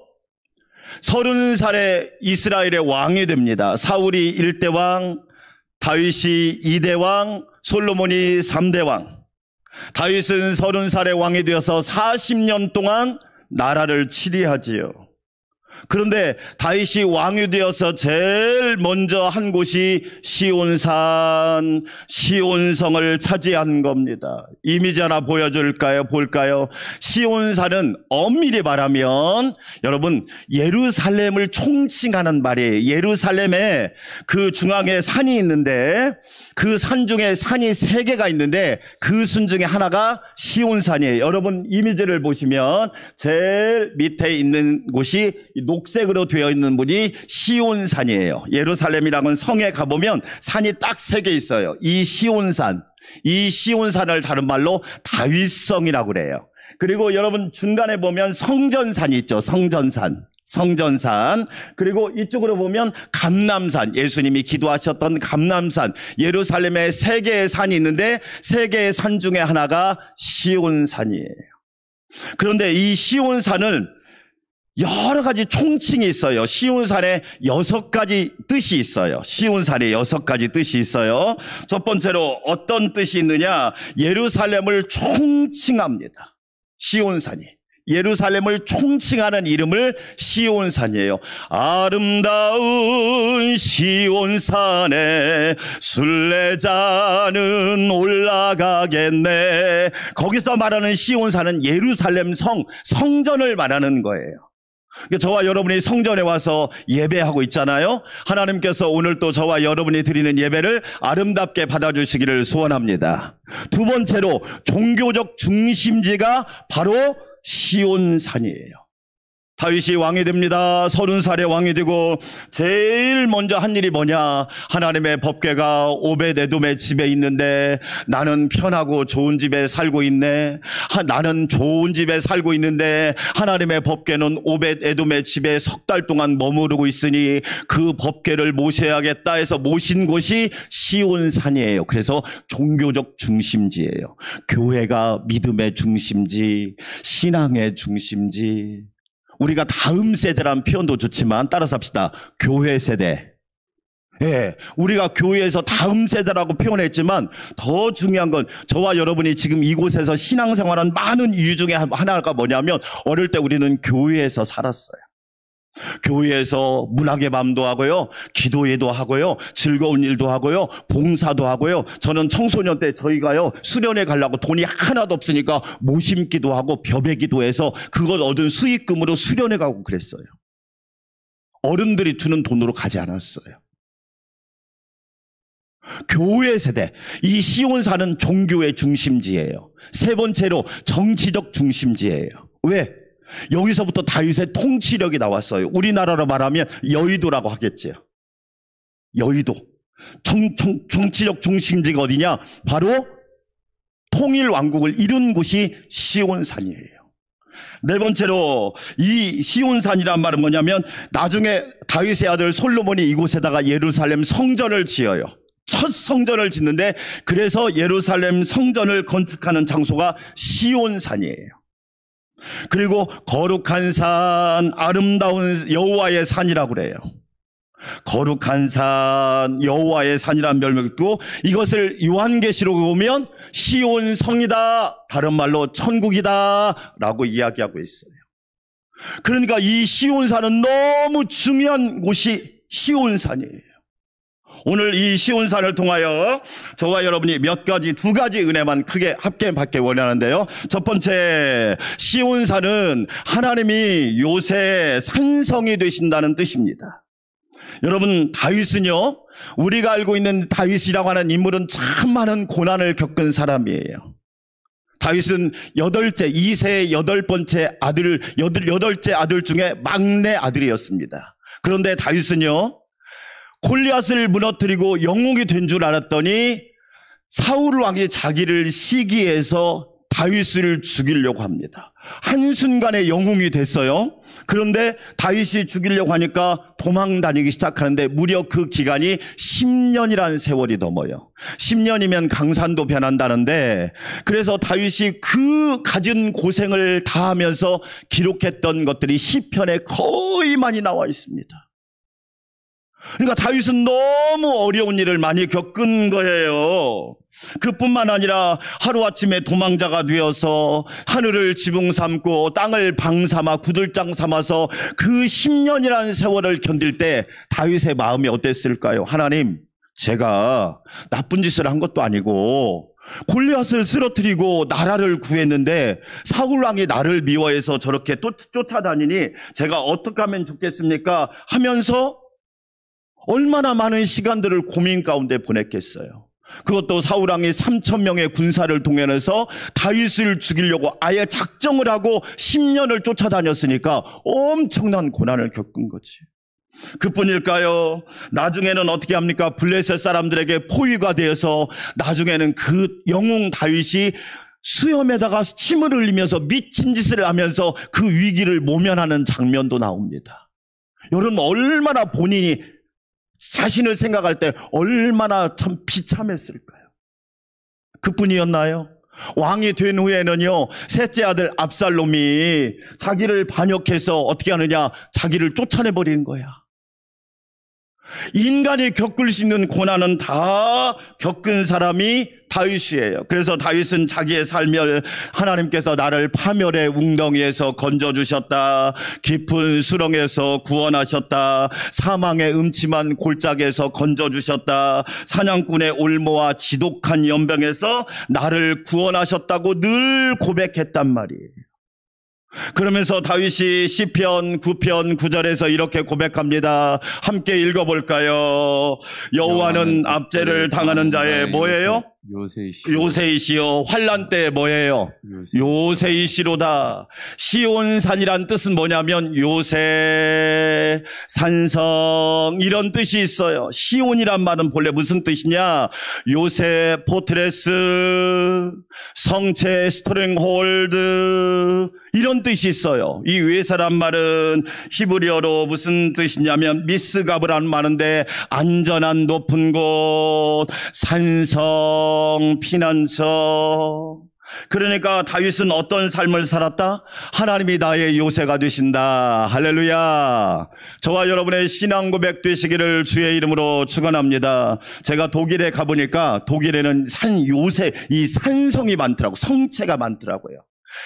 30살에 이스라엘의 왕이 됩니다. 사울이 1대 왕, 다윗이 2대 왕, 솔로몬이 3대 왕. 다윗은 30살에 왕이 되어서 40년 동안 나라를 치리하지요. 그런데 다윗이 왕이 되어서 제일 먼저 한 곳이 시온산, 시온성을 차지한 겁니다. 이미지 하나 보여줄까요? 볼까요? 시온산은 엄밀히 말하면 여러분 예루살렘을 총칭하는 말이에요. 예루살렘에 그 중앙에 산이 있는데 그 산 중에 산이 3개가 있는데 그 순 중에 하나가 시온산이에요. 여러분 이미지를 보시면 제일 밑에 있는 곳이 녹색으로 되어 있는 분이 시온산이에요. 예루살렘이라는 성에 가보면 산이 딱 3개 있어요. 이 시온산을 다른 말로 다윗성이라고 그래요. 그리고 여러분 중간에 보면 성전산이 있죠. 성전산. 그리고 이쪽으로 보면 감람산, 예수님이 기도하셨던 감람산. 예루살렘에 3개의 산이 있는데 3개의 산 중에 하나가 시온산이에요. 그런데 이 시온산은 여러 가지 총칭이 있어요. 시온산에 6가지 뜻이 있어요. 시온산에 6가지 뜻이 있어요. 첫 번째로 어떤 뜻이 있느냐? 예루살렘을 총칭합니다. 시온산이. 예루살렘을 총칭하는 이름을 시온산이에요. 아름다운 시온산에 순례자는 올라가겠네. 거기서 말하는 시온산은 예루살렘 성전을 말하는 거예요. 저와 여러분이 성전에 와서 예배하고 있잖아요. 하나님께서 오늘 또 저와 여러분이 드리는 예배를 아름답게 받아주시기를 소원합니다. 두 번째로 종교적 중심지가 바로 시온산이에요. 다윗이 왕이 됩니다. 30살에 왕이 되고 제일 먼저 한 일이 뭐냐? 하나님의 법궤가 오벳에돔의 집에 있는데 나는 편하고 좋은 집에 살고 있네. 나는 좋은 집에 살고 있는데 하나님의 법궤는 오벳에돔의 집에 3달 동안 머무르고 있으니 그 법궤를 모셔야겠다 해서 모신 곳이 시온산이에요. 그래서 종교적 중심지예요. 교회가 믿음의 중심지, 신앙의 중심지. 우리가 다음 세대라는 표현도 좋지만 따라서 합시다. 교회 세대. 예, 우리가 교회에서 다음 세대라고 표현했지만 더 중요한 건 저와 여러분이 지금 이곳에서 신앙생활한 많은 이유 중에 하나가 뭐냐면 어릴 때 우리는 교회에서 살았어요. 교회에서 문학의 밤도 하고요, 기도회도 하고요, 즐거운 일도 하고요, 봉사도 하고요. 저는 청소년 때 저희가요 수련회 가려고 돈이 하나도 없으니까 모심기도 하고 벼베기도 해서 그걸 얻은 수익금으로 수련회 가고 그랬어요. 어른들이 주는 돈으로 가지 않았어요. 교회 세대, 이 시온산은 종교의 중심지예요. 세 번째로 정치적 중심지예요. 왜? 여기서부터 다윗의 통치력이 나왔어요. 우리나라로 말하면 여의도라고 하겠지요. 여의도. 정치적 중심지가 어디냐? 바로 통일 왕국을 이룬 곳이 시온산이에요. 네 번째로 이 시온산이란 말은 뭐냐면 나중에 다윗의 아들 솔로몬이 이곳에다가 예루살렘 성전을 지어요. 첫 성전을 짓는데 그래서 예루살렘 성전을 건축하는 장소가 시온산이에요. 그리고 거룩한 산, 아름다운 여호와의 산이라고 그래요. 거룩한 산, 여호와의 산이라는 별명이 있고 이것을 요한계시록에 보면 시온성이다, 다른 말로 천국이다 라고 이야기하고 있어요. 그러니까 이 시온산은 너무 중요한 곳이 시온산이에요. 오늘 이 시온산을 통하여 저와 여러분이 두 가지 은혜만 크게 함께 받기 원하는데요. 첫 번째, 시온산은 하나님이 요새 산성이 되신다는 뜻입니다. 여러분, 다윗은요, 우리가 알고 있는 다윗이라고 하는 인물은 참 많은 고난을 겪은 사람이에요. 다윗은 2세의 8번째 아들, 8째 아들 중에 막내 아들이었습니다. 그런데 다윗은요, 골리앗을 무너뜨리고 영웅이 된 줄 알았더니 사울 왕이 자기를 시기해서 다윗을 죽이려고 합니다. 한순간에 영웅이 됐어요. 그런데 다윗이 죽이려고 하니까 도망 다니기 시작하는데 무려 그 기간이 10년이라는 세월이 넘어요. 10년이면 강산도 변한다는데, 그래서 다윗이 그 가진 고생을 다 하면서 기록했던 것들이 시편에 거의 많이 나와 있습니다. 그러니까 다윗은 너무 어려운 일을 많이 겪은 거예요. 그뿐만 아니라 하루아침에 도망자가 되어서 하늘을 지붕 삼고 땅을 방 삼아 구들장 삼아서 그 10년이라는 세월을 견딜 때 다윗의 마음이 어땠을까요? 하나님, 제가 나쁜 짓을 한 것도 아니고 골리앗을 쓰러뜨리고 나라를 구했는데 사울왕이 나를 미워해서 저렇게 쫓아다니니 제가 어떻게 하면 좋겠습니까? 하면서 얼마나 많은 시간들을 고민 가운데 보냈겠어요. 그것도 사울왕이 3,000명의 군사를 동원해서 다윗을 죽이려고 아예 작정을 하고 10년을 쫓아다녔으니까 엄청난 고난을 겪은 거지. 그뿐일까요? 나중에는 어떻게 합니까? 블레셋 사람들에게 포위가 되어서 나중에는 그 영웅 다윗이 수염에다가 침을 흘리면서 미친 짓을 하면서 그 위기를 모면하는 장면도 나옵니다. 여러분, 얼마나 본인이 자신을 생각할 때 얼마나 참 비참했을까요? 그뿐이었나요? 왕이 된 후에는요, 셋째 아들 압살롬이 자기를 반역해서 어떻게 하느냐, 자기를 쫓아내버리는 거야. 인간이 겪을 수 있는 고난은 다 겪은 사람이 다윗이에요. 그래서 다윗은 자기의 삶을 하나님께서 나를 파멸의 웅덩이에서 건져주셨다, 깊은 수렁에서 구원하셨다, 사망의 음침한 골짜기에서 건져주셨다, 사냥꾼의 올무와 지독한 연병에서 나를 구원하셨다고 늘 고백했단 말이에요. 그러면서 다윗이 시편 9편 9절에서 이렇게 고백합니다. 함께 읽어볼까요? 여호와는 압제를 당하는 자의 뭐예요? 요새이시요. 환난 때 뭐예요? 요새이시로다. 시온산이란 뜻은 뭐냐면 요새, 산성, 이런 뜻이 있어요. 시온이란 말은 본래 무슨 뜻이냐? 요새, 포트레스, 성체, 스트링홀드, 이런 뜻이 있어요. 이 외사란 말은 히브리어로 무슨 뜻이냐면 미스갑이라는 말인데 안전한 높은 곳, 산성, 피난처. 그러니까 다윗은 어떤 삶을 살았다? 하나님이 나의 요새가 되신다. 할렐루야. 저와 여러분의 신앙 고백 되시기를 주의 이름으로 축원합니다. 제가 독일에 가보니까 독일에는 산 요새, 이 산성이 많더라고요. 성체가 많더라고요.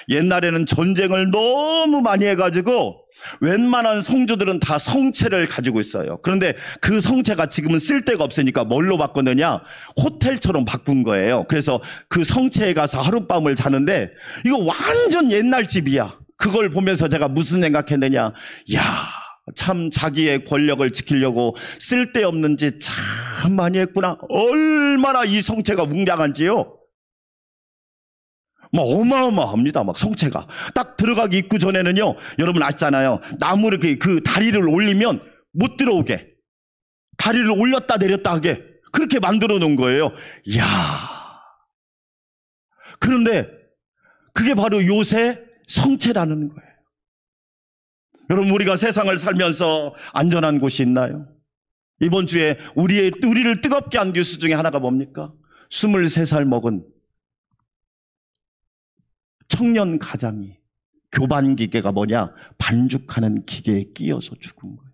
옛날에는 전쟁을 너무 많이 해가지고 웬만한 성주들은 다 성체를 가지고 있어요. 그런데 그 성체가 지금은 쓸데가 없으니까 뭘로 바꿨느냐? 호텔처럼 바꾼 거예요. 그래서 그 성체에 가서 하룻밤을 자는데 이거 완전 옛날 집이야. 그걸 보면서 제가 무슨 생각했느냐? 야, 참 자기의 권력을 지키려고 쓸데없는 짓 참 많이 했구나. 얼마나 이 성체가 웅장한지요. 막 어마어마합니다. 막 성체가 딱 들어가기 입구 전에는요, 여러분 아시잖아요. 나무를 그 다리를 올리면 못 들어오게, 다리를 올렸다 내렸다 하게 그렇게 만들어 놓은 거예요. 이야. 그런데 그게 바로 요새 성체라는 거예요. 여러분, 우리가 세상을 살면서 안전한 곳이 있나요? 이번 주에 우리를 뜨겁게 한 뉴스 중에 하나가 뭡니까? 23살 먹은 청년 가장이 교반 기계가 뭐냐? 반죽하는 기계에 끼어서 죽은 거예요.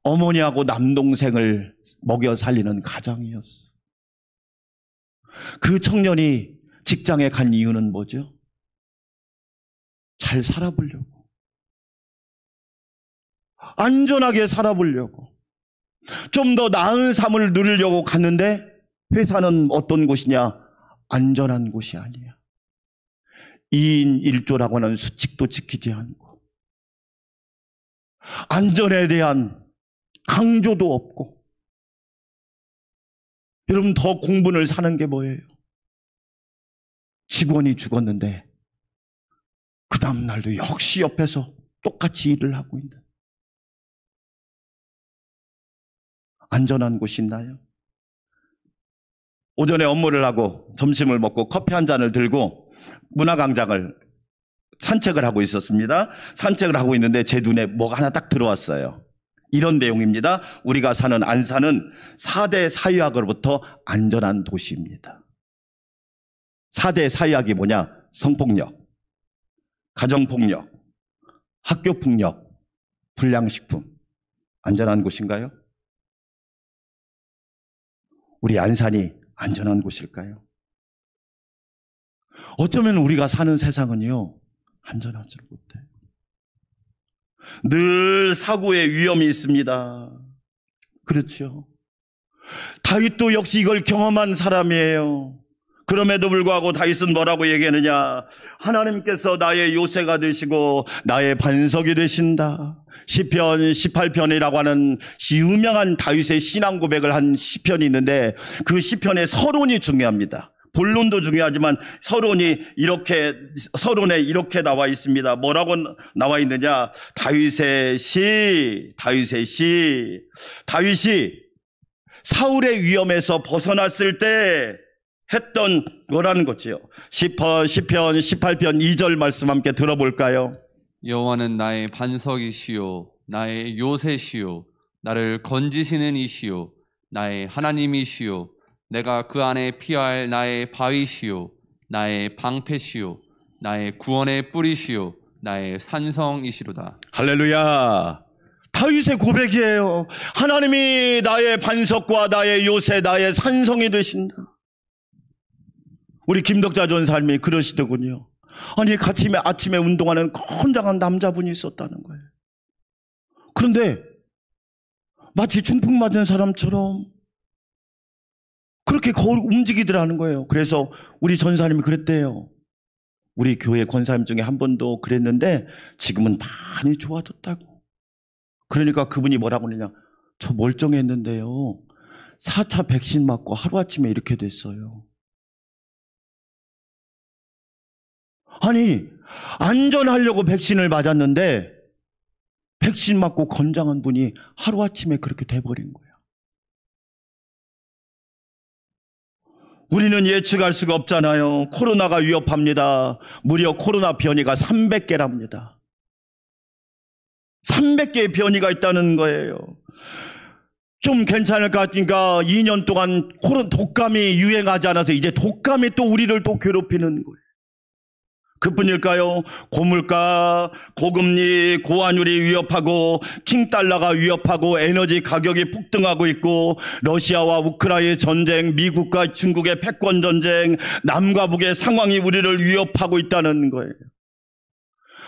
어머니하고 남동생을 먹여 살리는 가장이었어. 그 청년이 직장에 간 이유는 뭐죠? 잘 살아보려고. 안전하게 살아보려고. 좀 더 나은 삶을 누리려고 갔는데 회사는 어떤 곳이냐? 안전한 곳이 아니야. 2인 1조라고 하는 수칙도 지키지 않고 안전에 대한 강조도 없고. 여러분, 더 공분을 사는 게 뭐예요? 직원이 죽었는데 그 다음 날도 역시 옆에서 똑같이 일을 하고 있는. 안전한 곳이 있나요? 오전에 업무를 하고 점심을 먹고 커피 한 잔을 들고 문화광장을 산책을 하고 있었습니다. 산책을 하고 있는데 제 눈에 뭐가 하나 딱 들어왔어요. 이런 내용입니다. 우리가 사는 안산은 4대 사유학으로부터 안전한 도시입니다. 4대 사유학이 뭐냐? 성폭력, 가정폭력, 학교폭력, 불량식품. 안전한 곳인가요? 우리 안산이 안전한 곳일까요? 어쩌면 우리가 사는 세상은요, 안전하지 못해. 늘 사고의 위험이 있습니다. 그렇죠. 다윗도 역시 이걸 경험한 사람이에요. 그럼에도 불구하고 다윗은 뭐라고 얘기하느냐? 하나님께서 나의 요새가 되시고 나의 반석이 되신다. 시편 18편이라고 하는 유명한 다윗의 신앙 고백을 한 시편이 있는데 그 시편의 서론이 중요합니다. 본론도 중요하지만 서론에 이렇게 나와 있습니다. 뭐라고 나와 있느냐? 다윗이 사울의 위험에서 벗어났을 때 했던 거라는 거지요. 시편 18편 2절 말씀 함께 들어볼까요? 여호와는 나의 반석이시요 나의 요새시요 나를 건지시는 이시요 나의 하나님이시요 내가 그 안에 피할 나의 바위시요 나의 방패시요 나의 구원의 뿌리시요 나의 산성이시로다. 할렐루야. 다윗의 고백이에요. 하나님이 나의 반석과 나의 요새, 나의 산성이 되신다. 우리 김덕자 전사님이 그러시더군요. 아니 아침에 운동하는 건장한 남자분이 있었다는 거예요. 그런데 마치 중풍 맞은 사람처럼 그렇게 움직이더라는 거예요. 그래서 우리 전사님이 그랬대요. 우리 교회 권사님 중에 한 분도 그랬는데 지금은 많이 좋아졌다고. 그러니까 그분이 뭐라고 하느냐? 저 멀쩡했는데요. 4차 백신 맞고 하루아침에 이렇게 됐어요. 아니 안전하려고 백신을 맞았는데 백신 맞고 건장한 분이 하루아침에 그렇게 돼버린 거야. 우리는 예측할 수가 없잖아요. 코로나가 위협합니다. 무려 코로나 변이가 300개랍니다. 300개의 변이가 있다는 거예요. 좀 괜찮을 것 같으니까 2년 동안 독감이 유행하지 않아서 이제 독감이 또 우리를 또 괴롭히는 거예요. 그뿐일까요? 고물가, 고금리, 고환율이 위협하고 킹달러가 위협하고 에너지 가격이 폭등하고 있고 러시아와 우크라이나 전쟁, 미국과 중국의 패권 전쟁, 남과 북의 상황이 우리를 위협하고 있다는 거예요.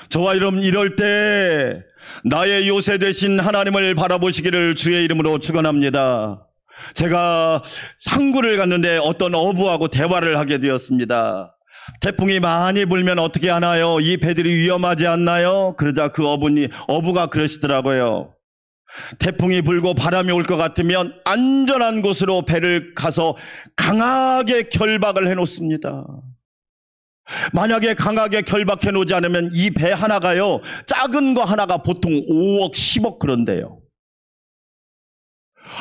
저와 여러분 이럴 때 나의 요새 되신 하나님을 바라보시기를 주의 이름으로 축원합니다. 제가 항구를 갔는데 어떤 어부하고 대화를 하게 되었습니다. 태풍이 많이 불면 어떻게 하나요? 이 배들이 위험하지 않나요? 그러자 그 어부가 그러시더라고요. 태풍이 불고 바람이 올 것 같으면 안전한 곳으로 배를 가서 강하게 결박을 해놓습니다. 만약에 강하게 결박해 놓지 않으면 이 배 하나가요, 작은 거 하나가 보통 5억, 10억 그런데요.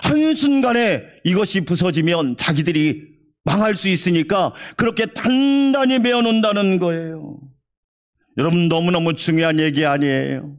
한순간에 이것이 부서지면 자기들이 망할 수 있으니까 그렇게 단단히 메어놓는다는 거예요. 여러분 너무너무 중요한 얘기 아니에요?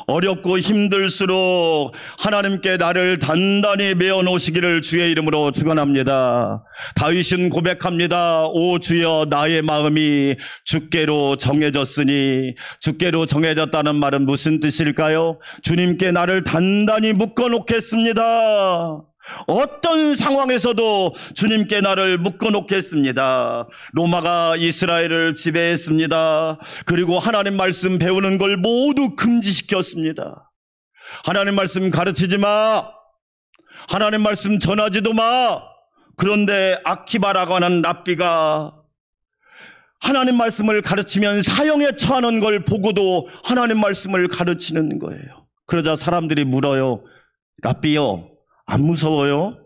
어렵고 힘들수록 하나님께 나를 단단히 메어놓으시기를 주의 이름으로 축원합니다. 다윗은 고백합니다. 오 주여 나의 마음이 주께로 정해졌으니. 주께로 정해졌다는 말은 무슨 뜻일까요? 주님께 나를 단단히 묶어놓겠습니다. 어떤 상황에서도 주님께 나를 묶어놓겠습니다. 로마가 이스라엘을 지배했습니다. 그리고 하나님 말씀 배우는 걸 모두 금지시켰습니다. 하나님 말씀 가르치지 마. 하나님 말씀 전하지도 마. 그런데 아키바라고 하는 랍비가 하나님 말씀을 가르치면 사형에 처하는 걸 보고도 하나님 말씀을 가르치는 거예요. 그러자 사람들이 물어요. 랍비요, 안 무서워요?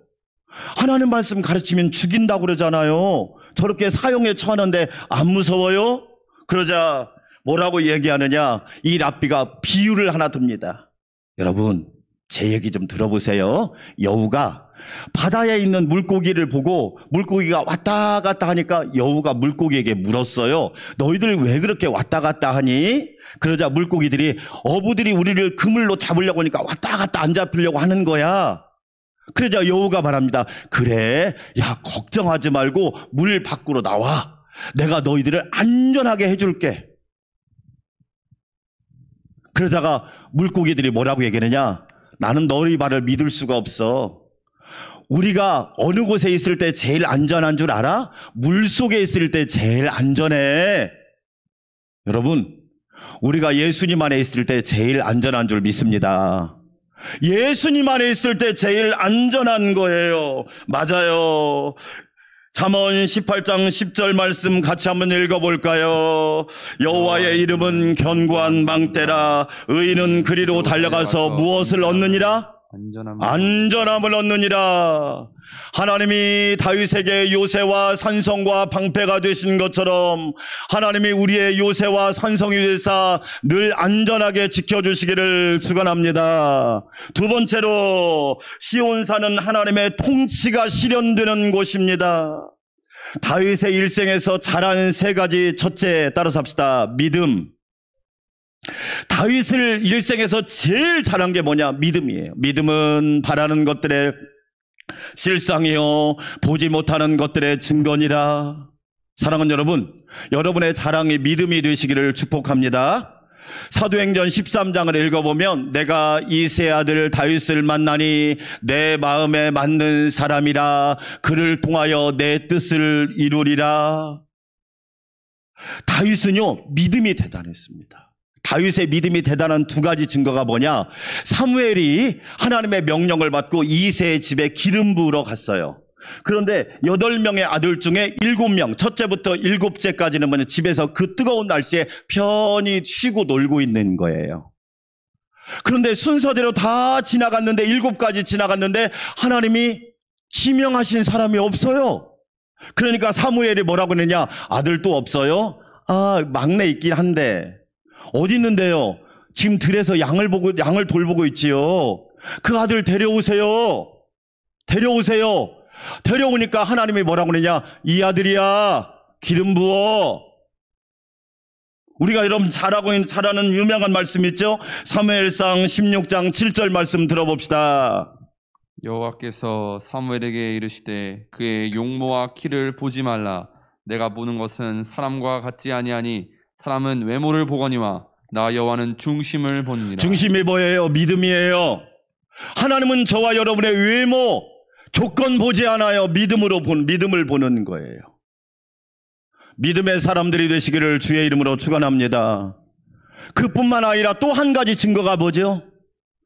하나님 말씀 가르치면 죽인다고 그러잖아요. 저렇게 사형에 처하는데 안 무서워요? 그러자 뭐라고 얘기하느냐? 이 랍비가 비유를 하나 듭니다. 여러분 제 얘기 좀 들어보세요. 여우가 바다에 있는 물고기를 보고 물고기가 왔다 갔다 하니까 여우가 물고기에게 물었어요. 너희들 왜 그렇게 왔다 갔다 하니? 그러자 물고기들이 어부들이 우리를 그물로 잡으려고 하니까 왔다 갔다 안 잡히려고 하는 거야. 그러자 여우가 말합니다. 그래, 야, 걱정하지 말고 물 밖으로 나와. 내가 너희들을 안전하게 해줄게. 그러다가 물고기들이 뭐라고 얘기하느냐? 나는 너희 말을 믿을 수가 없어. 우리가 어느 곳에 있을 때 제일 안전한 줄 알아? 물속에 있을 때 제일 안전해. 여러분, 우리가 예수님 안에 있을 때 제일 안전한 줄 믿습니다. 예수님 안에 있을 때 제일 안전한 거예요. 맞아요. 잠언 18장 10절 말씀 같이 한번 읽어볼까요? 여호와의 이름은 견고한 망대라. 의인은 그리로 달려가서 무엇을 얻느니라? 안전함을 얻느니라. 하나님이 다윗에게 요새와 산성과 방패가 되신 것처럼 하나님이 우리의 요새와 산성이 되사 늘 안전하게 지켜주시기를 축원합니다. 두 번째로 시온산은 하나님의 통치가 실현되는 곳입니다. 다윗의 일생에서 자란 세 가지. 첫째, 따라서 합시다. 믿음. 다윗을 일생에서 제일 잘한 게 뭐냐? 믿음이에요. 믿음은 바라는 것들의 실상이요 보지 못하는 것들의 증거니라. 사랑하는 여러분, 여러분의 자랑이 믿음이 되시기를 축복합니다. 사도행전 13장을 읽어보면 내가 이 세 아들 다윗을 만나니 내 마음에 맞는 사람이라. 그를 통하여 내 뜻을 이루리라. 다윗은요 믿음이 대단했습니다. 다윗의 믿음이 대단한 두 가지 증거가 뭐냐? 사무엘이 하나님의 명령을 받고 이새의 집에 기름 부으러 갔어요. 그런데 8명의 아들 중에 7명, 첫째부터 7째까지는 뭐냐? 집에서 그 뜨거운 날씨에 편히 쉬고 놀고 있는 거예요. 그런데 순서대로 다 지나갔는데 7가지 지나갔는데 하나님이 지명하신 사람이 없어요. 그러니까 사무엘이 뭐라고 했느냐? 아들도 없어요? 아, 막내 있긴 한데 어디 있는데요? 지금 들에서 양을 돌보고 있지요. 그 아들 데려오세요. 데려오세요. 데려오니까 하나님이 뭐라고 그러냐? 이 아들이야. 기름 부어. 우리가 여러분 잘하는 유명한 말씀 있죠? 사무엘상 16장 7절 말씀 들어봅시다. 여호와께서 사무엘에게 이르시되 그의 용모와 키를 보지 말라. 내가 보는 것은 사람과 같지 아니하니 사람은 외모를 보거니와 나 여호와는 중심을 보느니라. 중심이 뭐예요? 믿음이에요. 하나님은 저와 여러분의 외모, 조건 보지 않아요. 믿음을 보는 거예요. 믿음의 사람들이 되시기를 주의 이름으로 축원합니다. 그뿐만 아니라 또 한 가지 증거가 뭐죠?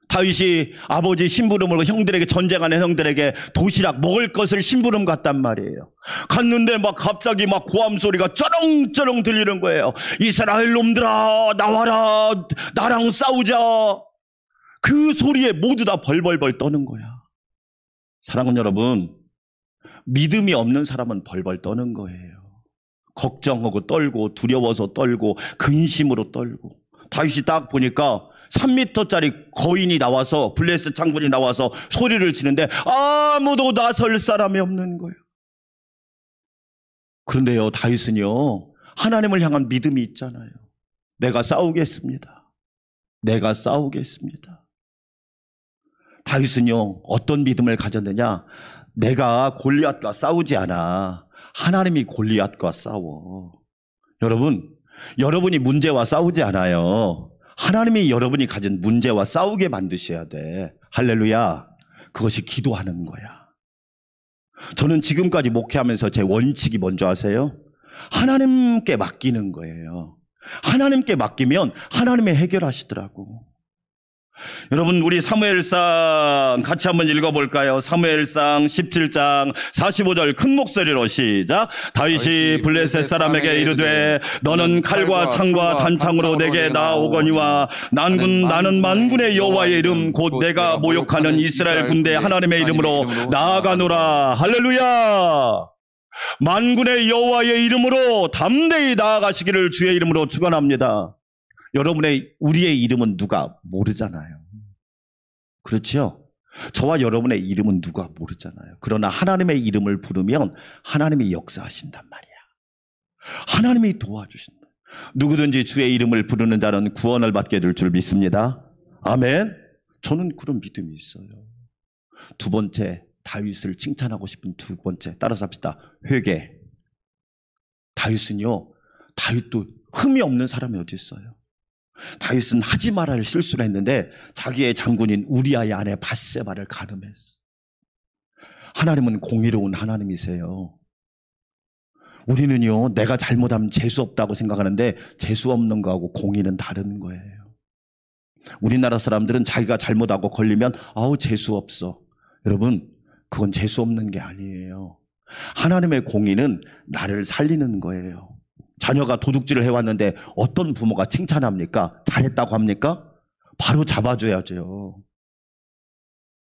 다윗이 아버지 심부름으로 형들에게, 전쟁하는 형들에게 도시락 먹을 것을 심부름 갔단 말이에요. 갔는데 갑자기 고함 소리가 쩌렁쩌렁 들리는 거예요. 이스라엘 놈들아, 나와라, 나랑 싸우자. 그 소리에 모두 다 벌벌벌 떠는 거야. 사랑하는 여러분, 믿음이 없는 사람은 벌벌 떠는 거예요. 걱정하고 떨고 두려워서 떨고 근심으로 떨고. 다윗이 딱 보니까 3m짜리 거인이 나와서, 블레스 장군이 나와서 소리를 치는데 아무도 나설 사람이 없는 거예요. 그런데요, 다윗은요 하나님을 향한 믿음이 있잖아요. 내가 싸우겠습니다. 내가 싸우겠습니다. 다윗은요 어떤 믿음을 가졌느냐? 내가 골리앗과 싸우지 않아. 하나님이 골리앗과 싸워. 여러분이 문제와 싸우지 않아요. 하나님이 여러분이 가진 문제와 싸우게 만드셔야 돼. 할렐루야. 그것이 기도하는 거야. 저는 지금까지 목회하면서 제 원칙이 뭔지 아세요? 하나님께 맡기는 거예요. 하나님께 맡기면 하나님이 해결하시더라고. 여러분, 우리 사무엘상 같이 한번 읽어볼까요? 사무엘상 17장 45절 큰 목소리로 시작. 다윗이 블레셋 사람에게 이르되 너는 칼과 창과 단창으로 내게 나아오거니와 나는 만군의 여호와의 이름 곧 내가 모욕하는 이스라엘 군대 하나님의 이름으로 나아가노라. 할렐루야. 만군의 여호와의 이름으로 담대히 나아가시기를 주의 이름으로 축원합니다. 우리의 이름은 누가 모르잖아요. 그렇죠? 저와 여러분의 이름은 누가 모르잖아요. 그러나 하나님의 이름을 부르면 하나님이 역사하신단 말이야. 하나님이 도와주신다. 누구든지 주의 이름을 부르는 자는 구원을 받게 될 줄 믿습니다. 아멘. 저는 그런 믿음이 있어요. 두 번째, 다윗을 칭찬하고 싶은 두 번째, 따라서 합시다. 회개. 다윗은요, 다윗도 흠이 없는 사람이 어디 있어요? 다윗은 하지 말아야 할 실수를 했는데 자기의 장군인 우리아의 아내 밧세바를 간음했어. 하나님은 공의로운 하나님이세요. 우리는요, 내가 잘못하면 재수 없다고 생각하는데 재수 없는 거하고 공의는 다른 거예요. 우리나라 사람들은 자기가 잘못하고 걸리면 아우 재수 없어. 여러분, 그건 재수 없는 게 아니에요. 하나님의 공의는 나를 살리는 거예요. 자녀가 도둑질을 해왔는데 어떤 부모가 칭찬합니까? 잘했다고 합니까? 바로 잡아줘야죠.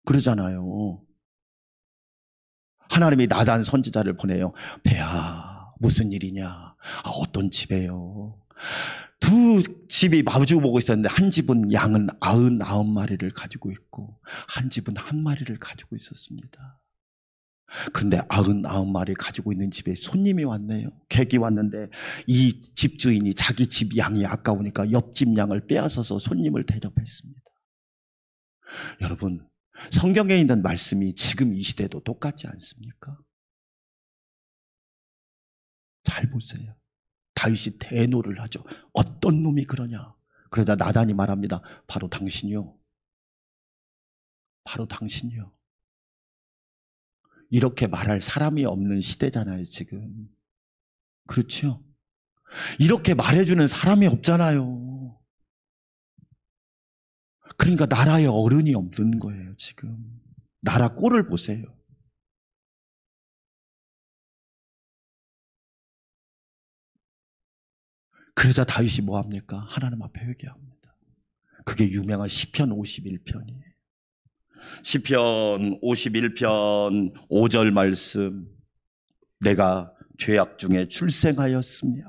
그러잖아요. 하나님이 나단 선지자를 보내요. 배야, 무슨 일이냐? 어떤 집에요? 두 집이 마주보고 있었는데 한 집은 양은 99마리를 가지고 있고 한 집은 1마리를 가지고 있었습니다. 그런데 99마리 가지고 있는 집에 손님이 왔네요. 객이 왔는데 이 집주인이 자기 집 양이 아까우니까 옆집 양을 빼앗아서 손님을 대접했습니다. 여러분, 성경에 있는 말씀이 지금 이 시대도 똑같지 않습니까? 잘 보세요. 다윗이 대노를 하죠. 어떤 놈이 그러냐? 그러자 나단이 말합니다. 바로 당신이요. 바로 당신이요. 이렇게 말할 사람이 없는 시대잖아요, 지금. 그렇죠? 이렇게 말해주는 사람이 없잖아요. 그러니까 나라의 어른이 없는 거예요, 지금. 나라 꼴을 보세요. 그러자 다윗이 뭐 합니까? 하나님 앞에 회개합니다. 그게 유명한 시편 51편이에요. 시편 51편 5절 말씀. 내가 죄악 중에 출생하였으며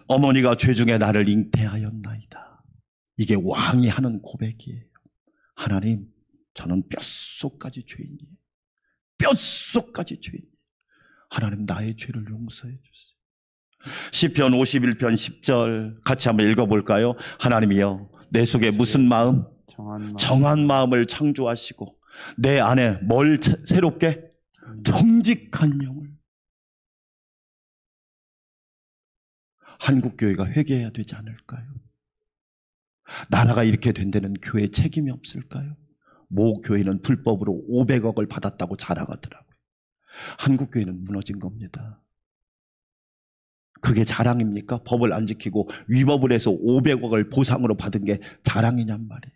어머니가 죄 중에 나를 잉태하였나이다. 이게 왕이 하는 고백이에요. 하나님, 저는 뼛속까지 죄인이에요. 뼛속까지 죄인이에요. 하나님, 나의 죄를 용서해 주세요. 시편 51편 10절 같이 한번 읽어볼까요? 하나님이여, 내 속에 무슨 마음? 정한 마음을 창조하시고 내 안에 뭘 새롭게? 정직한 영을. 한국교회가 회개해야 되지 않을까요? 나라가 이렇게 된 데는 교회에 책임이 없을까요? 모 교회는 불법으로 500억을 받았다고 자랑하더라고요. 한국교회는 무너진 겁니다. 그게 자랑입니까? 법을 안 지키고 위법을 해서 500억을 보상으로 받은 게 자랑이냔 말이에요.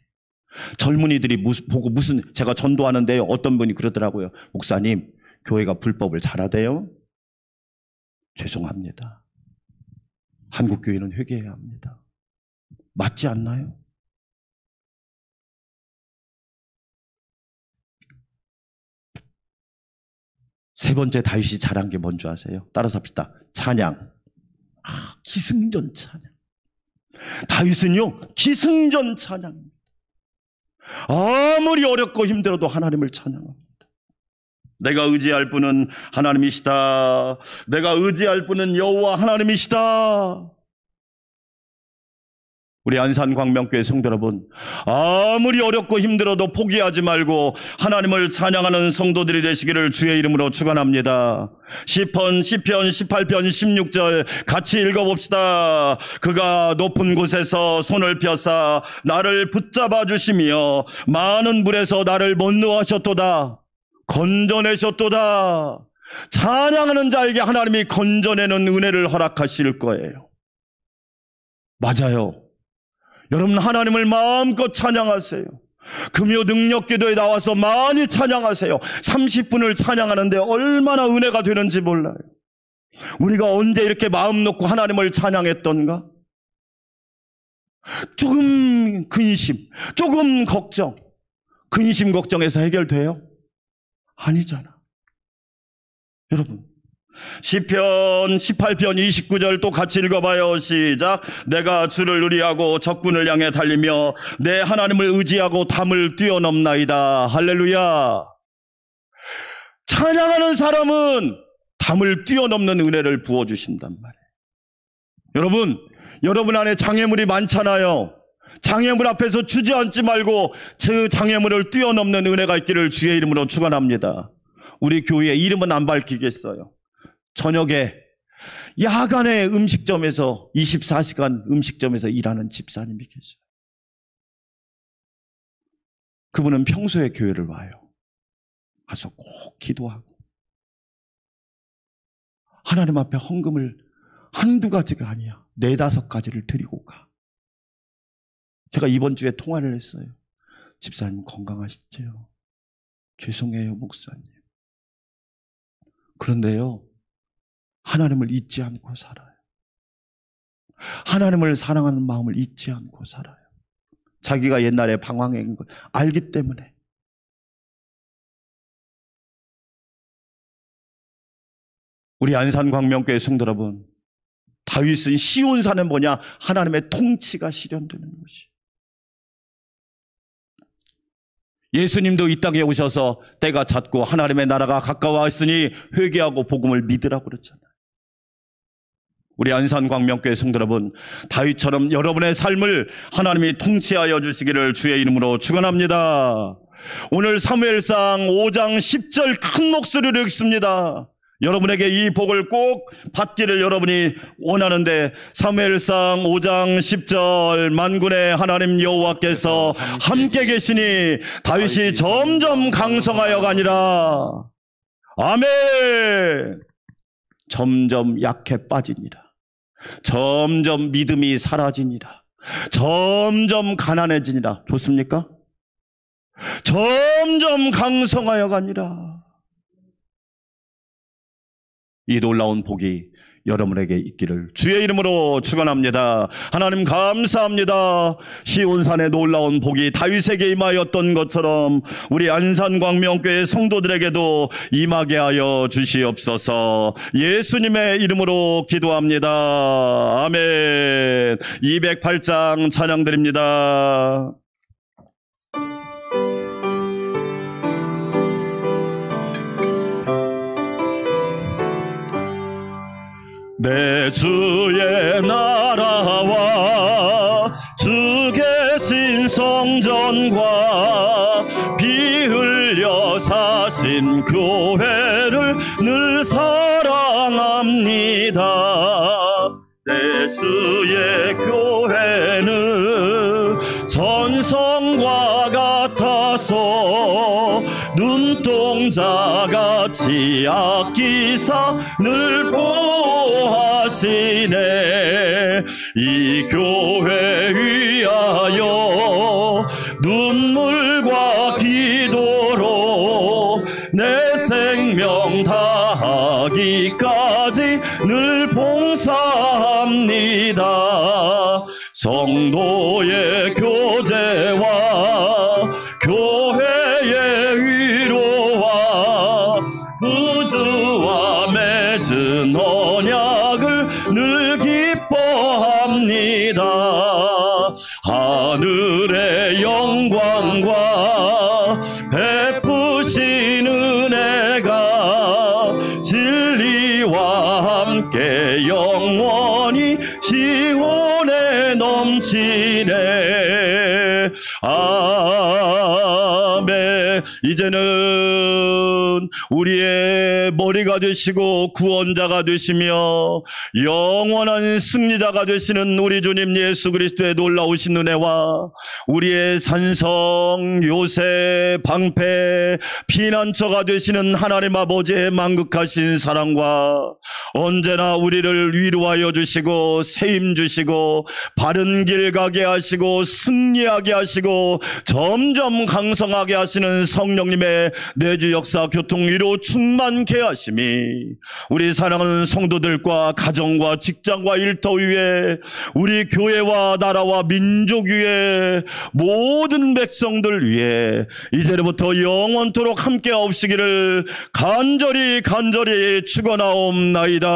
젊은이들이 보고 제가 전도하는데요, 어떤 분이 그러더라고요. 목사님, 교회가 불법을 잘하대요? 죄송합니다. 한국교회는 회개해야 합니다. 맞지 않나요? 세 번째 다윗이 잘한 게 뭔지 아세요? 따라서 합시다. 찬양. 기승전 찬양. 다윗은요, 기승전 찬양. 아무리 어렵고 힘들어도 하나님을 찬양합니다. 내가 의지할 분은 하나님이시다. 내가 의지할 분은 여호와 하나님이시다. 우리 안산광명교회 성도 여러분, 아무리 어렵고 힘들어도 포기하지 말고 하나님을 찬양하는 성도들이 되시기를 주의 이름으로 축원합니다. 시편 18편 16절 같이 읽어봅시다. 그가 높은 곳에서 손을 펴사 나를 붙잡아 주시며 많은 물에서 나를 건너하셨도다. 건져내셨도다. 찬양하는 자에게 하나님이 건져내는 은혜를 허락하실 거예요. 맞아요. 여러분, 하나님을 마음껏 찬양하세요. 금요 능력기도에 나와서 많이 찬양하세요. 30분을 찬양하는데 얼마나 은혜가 되는지 몰라요. 우리가 언제 이렇게 마음 놓고 하나님을 찬양했던가? 조금 근심, 조금 걱정, 근심 걱정해서 해결돼요? 아니잖아. 여러분, 시편 18편 29절 또 같이 읽어봐요. 시작. 내가 주를 의리하고 적군을 향해 달리며 내 하나님을 의지하고 담을 뛰어넘나이다. 할렐루야. 찬양하는 사람은 담을 뛰어넘는 은혜를 부어주신단 말이에요. 여러분 안에 장애물이 많잖아요. 장애물 앞에서 주저앉지 말고 그 장애물을 뛰어넘는 은혜가 있기를 주의 이름으로 축원합니다. 우리 교회 이름은 안 밝히겠어요. 저녁에 야간에 음식점에서 24시간 음식점에서 일하는 집사님이 계셔요. 그분은 평소에 교회를 와요. 와서 꼭 기도하고 하나님 앞에 헌금을 한두 가지가 아니야. 4-5가지를 드리고 가. 제가 이번 주에 통화를 했어요. 집사님 건강하시죠? 죄송해요, 목사님. 그런데요, 하나님을 잊지 않고 살아요. 하나님을 사랑하는 마음을 잊지 않고 살아요. 자기가 옛날에 방황한 걸 알기 때문에. 우리 안산광명교회 성도 여러분, 다윗은 시온산은 뭐냐? 하나님의 통치가 실현되는 곳이. 예수님도 이 땅에 오셔서 때가 찼고 하나님의 나라가 가까워왔으니 회개하고 복음을 믿으라고 그랬잖아요. 우리 안산광명교회 성도 여러분, 다윗처럼 여러분의 삶을 하나님이 통치하여 주시기를 주의 이름으로 축원합니다. 오늘 사무엘상 5장 10절 큰 목소리로 읽습니다. 여러분에게 이 복을 꼭 받기를 여러분이 원하는데, 사무엘상 5장 10절 만군의 하나님 여호와께서 함께 계시니 다윗이 점점 강성하여 가니라. 아멘. 점점 약해 빠지니라. 점점 믿음이 사라지니라. 점점 가난해지니라. 좋습니까? 점점 강성하여 가니라. 이 놀라운 복이 여러분에게 있기를 주의 이름으로 축원합니다. 하나님 감사합니다. 시온산의 놀라운 복이 다윗에게 임하였던 것처럼 우리 안산광명교회 성도들에게도 임하게 하여 주시옵소서. 예수님의 이름으로 기도합니다. 아멘. 208장 찬양드립니다. 내 주의 나라와 주 계신 성전과 피 흘려 사신 교회를 늘 사랑합니다. 내 주의 교회는 전성과 같아서 눈동자같이 아끼사 늘 보호하시네. 이 교회 위하여 눈물과 기도로 내 생명 다하기까지 늘 봉사합니다. 성도의 교제와 교회의 위로와 구주와 맺은 언약을 늘 기뻐합니다. 하늘의 영광과 베푸신 은혜가 진리와 함께 영원히 지원에 넘치네. 아멘. 이제는 우리의 머리가 되시고 구원자가 되시며 영원한 승리자가 되시는 우리 주님 예수 그리스도의 놀라우신 은혜와 우리의 산성, 요새, 방패, 피난처가 되시는 하나님 아버지의 만극하신 사랑과 언제나 우리를 위로하여 주시고 세임 주시고 바른 길 가게 하시고 승리하게 하시고 점점 강성하게 하시는 성 성령님의 내주 역사 교통위로 충만케 하심이 우리 사랑하는 성도들과 가정과 직장과 일터 위에 우리 교회와 나라와 민족 위에 모든 백성들 위에 이제부터 영원토록 함께 하옵시기를 간절히 축원하옵나이다.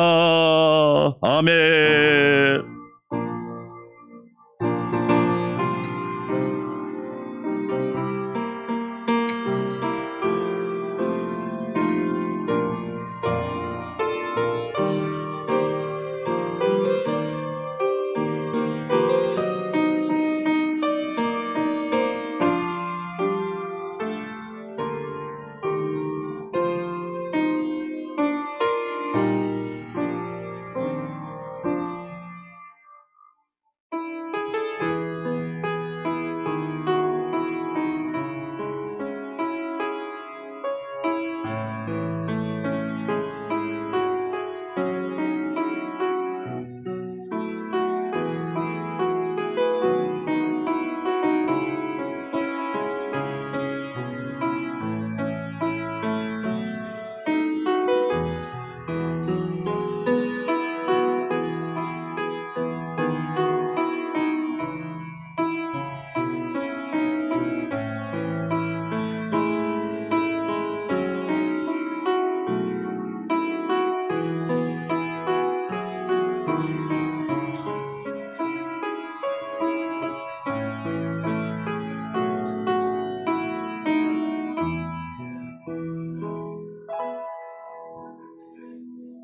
아멘.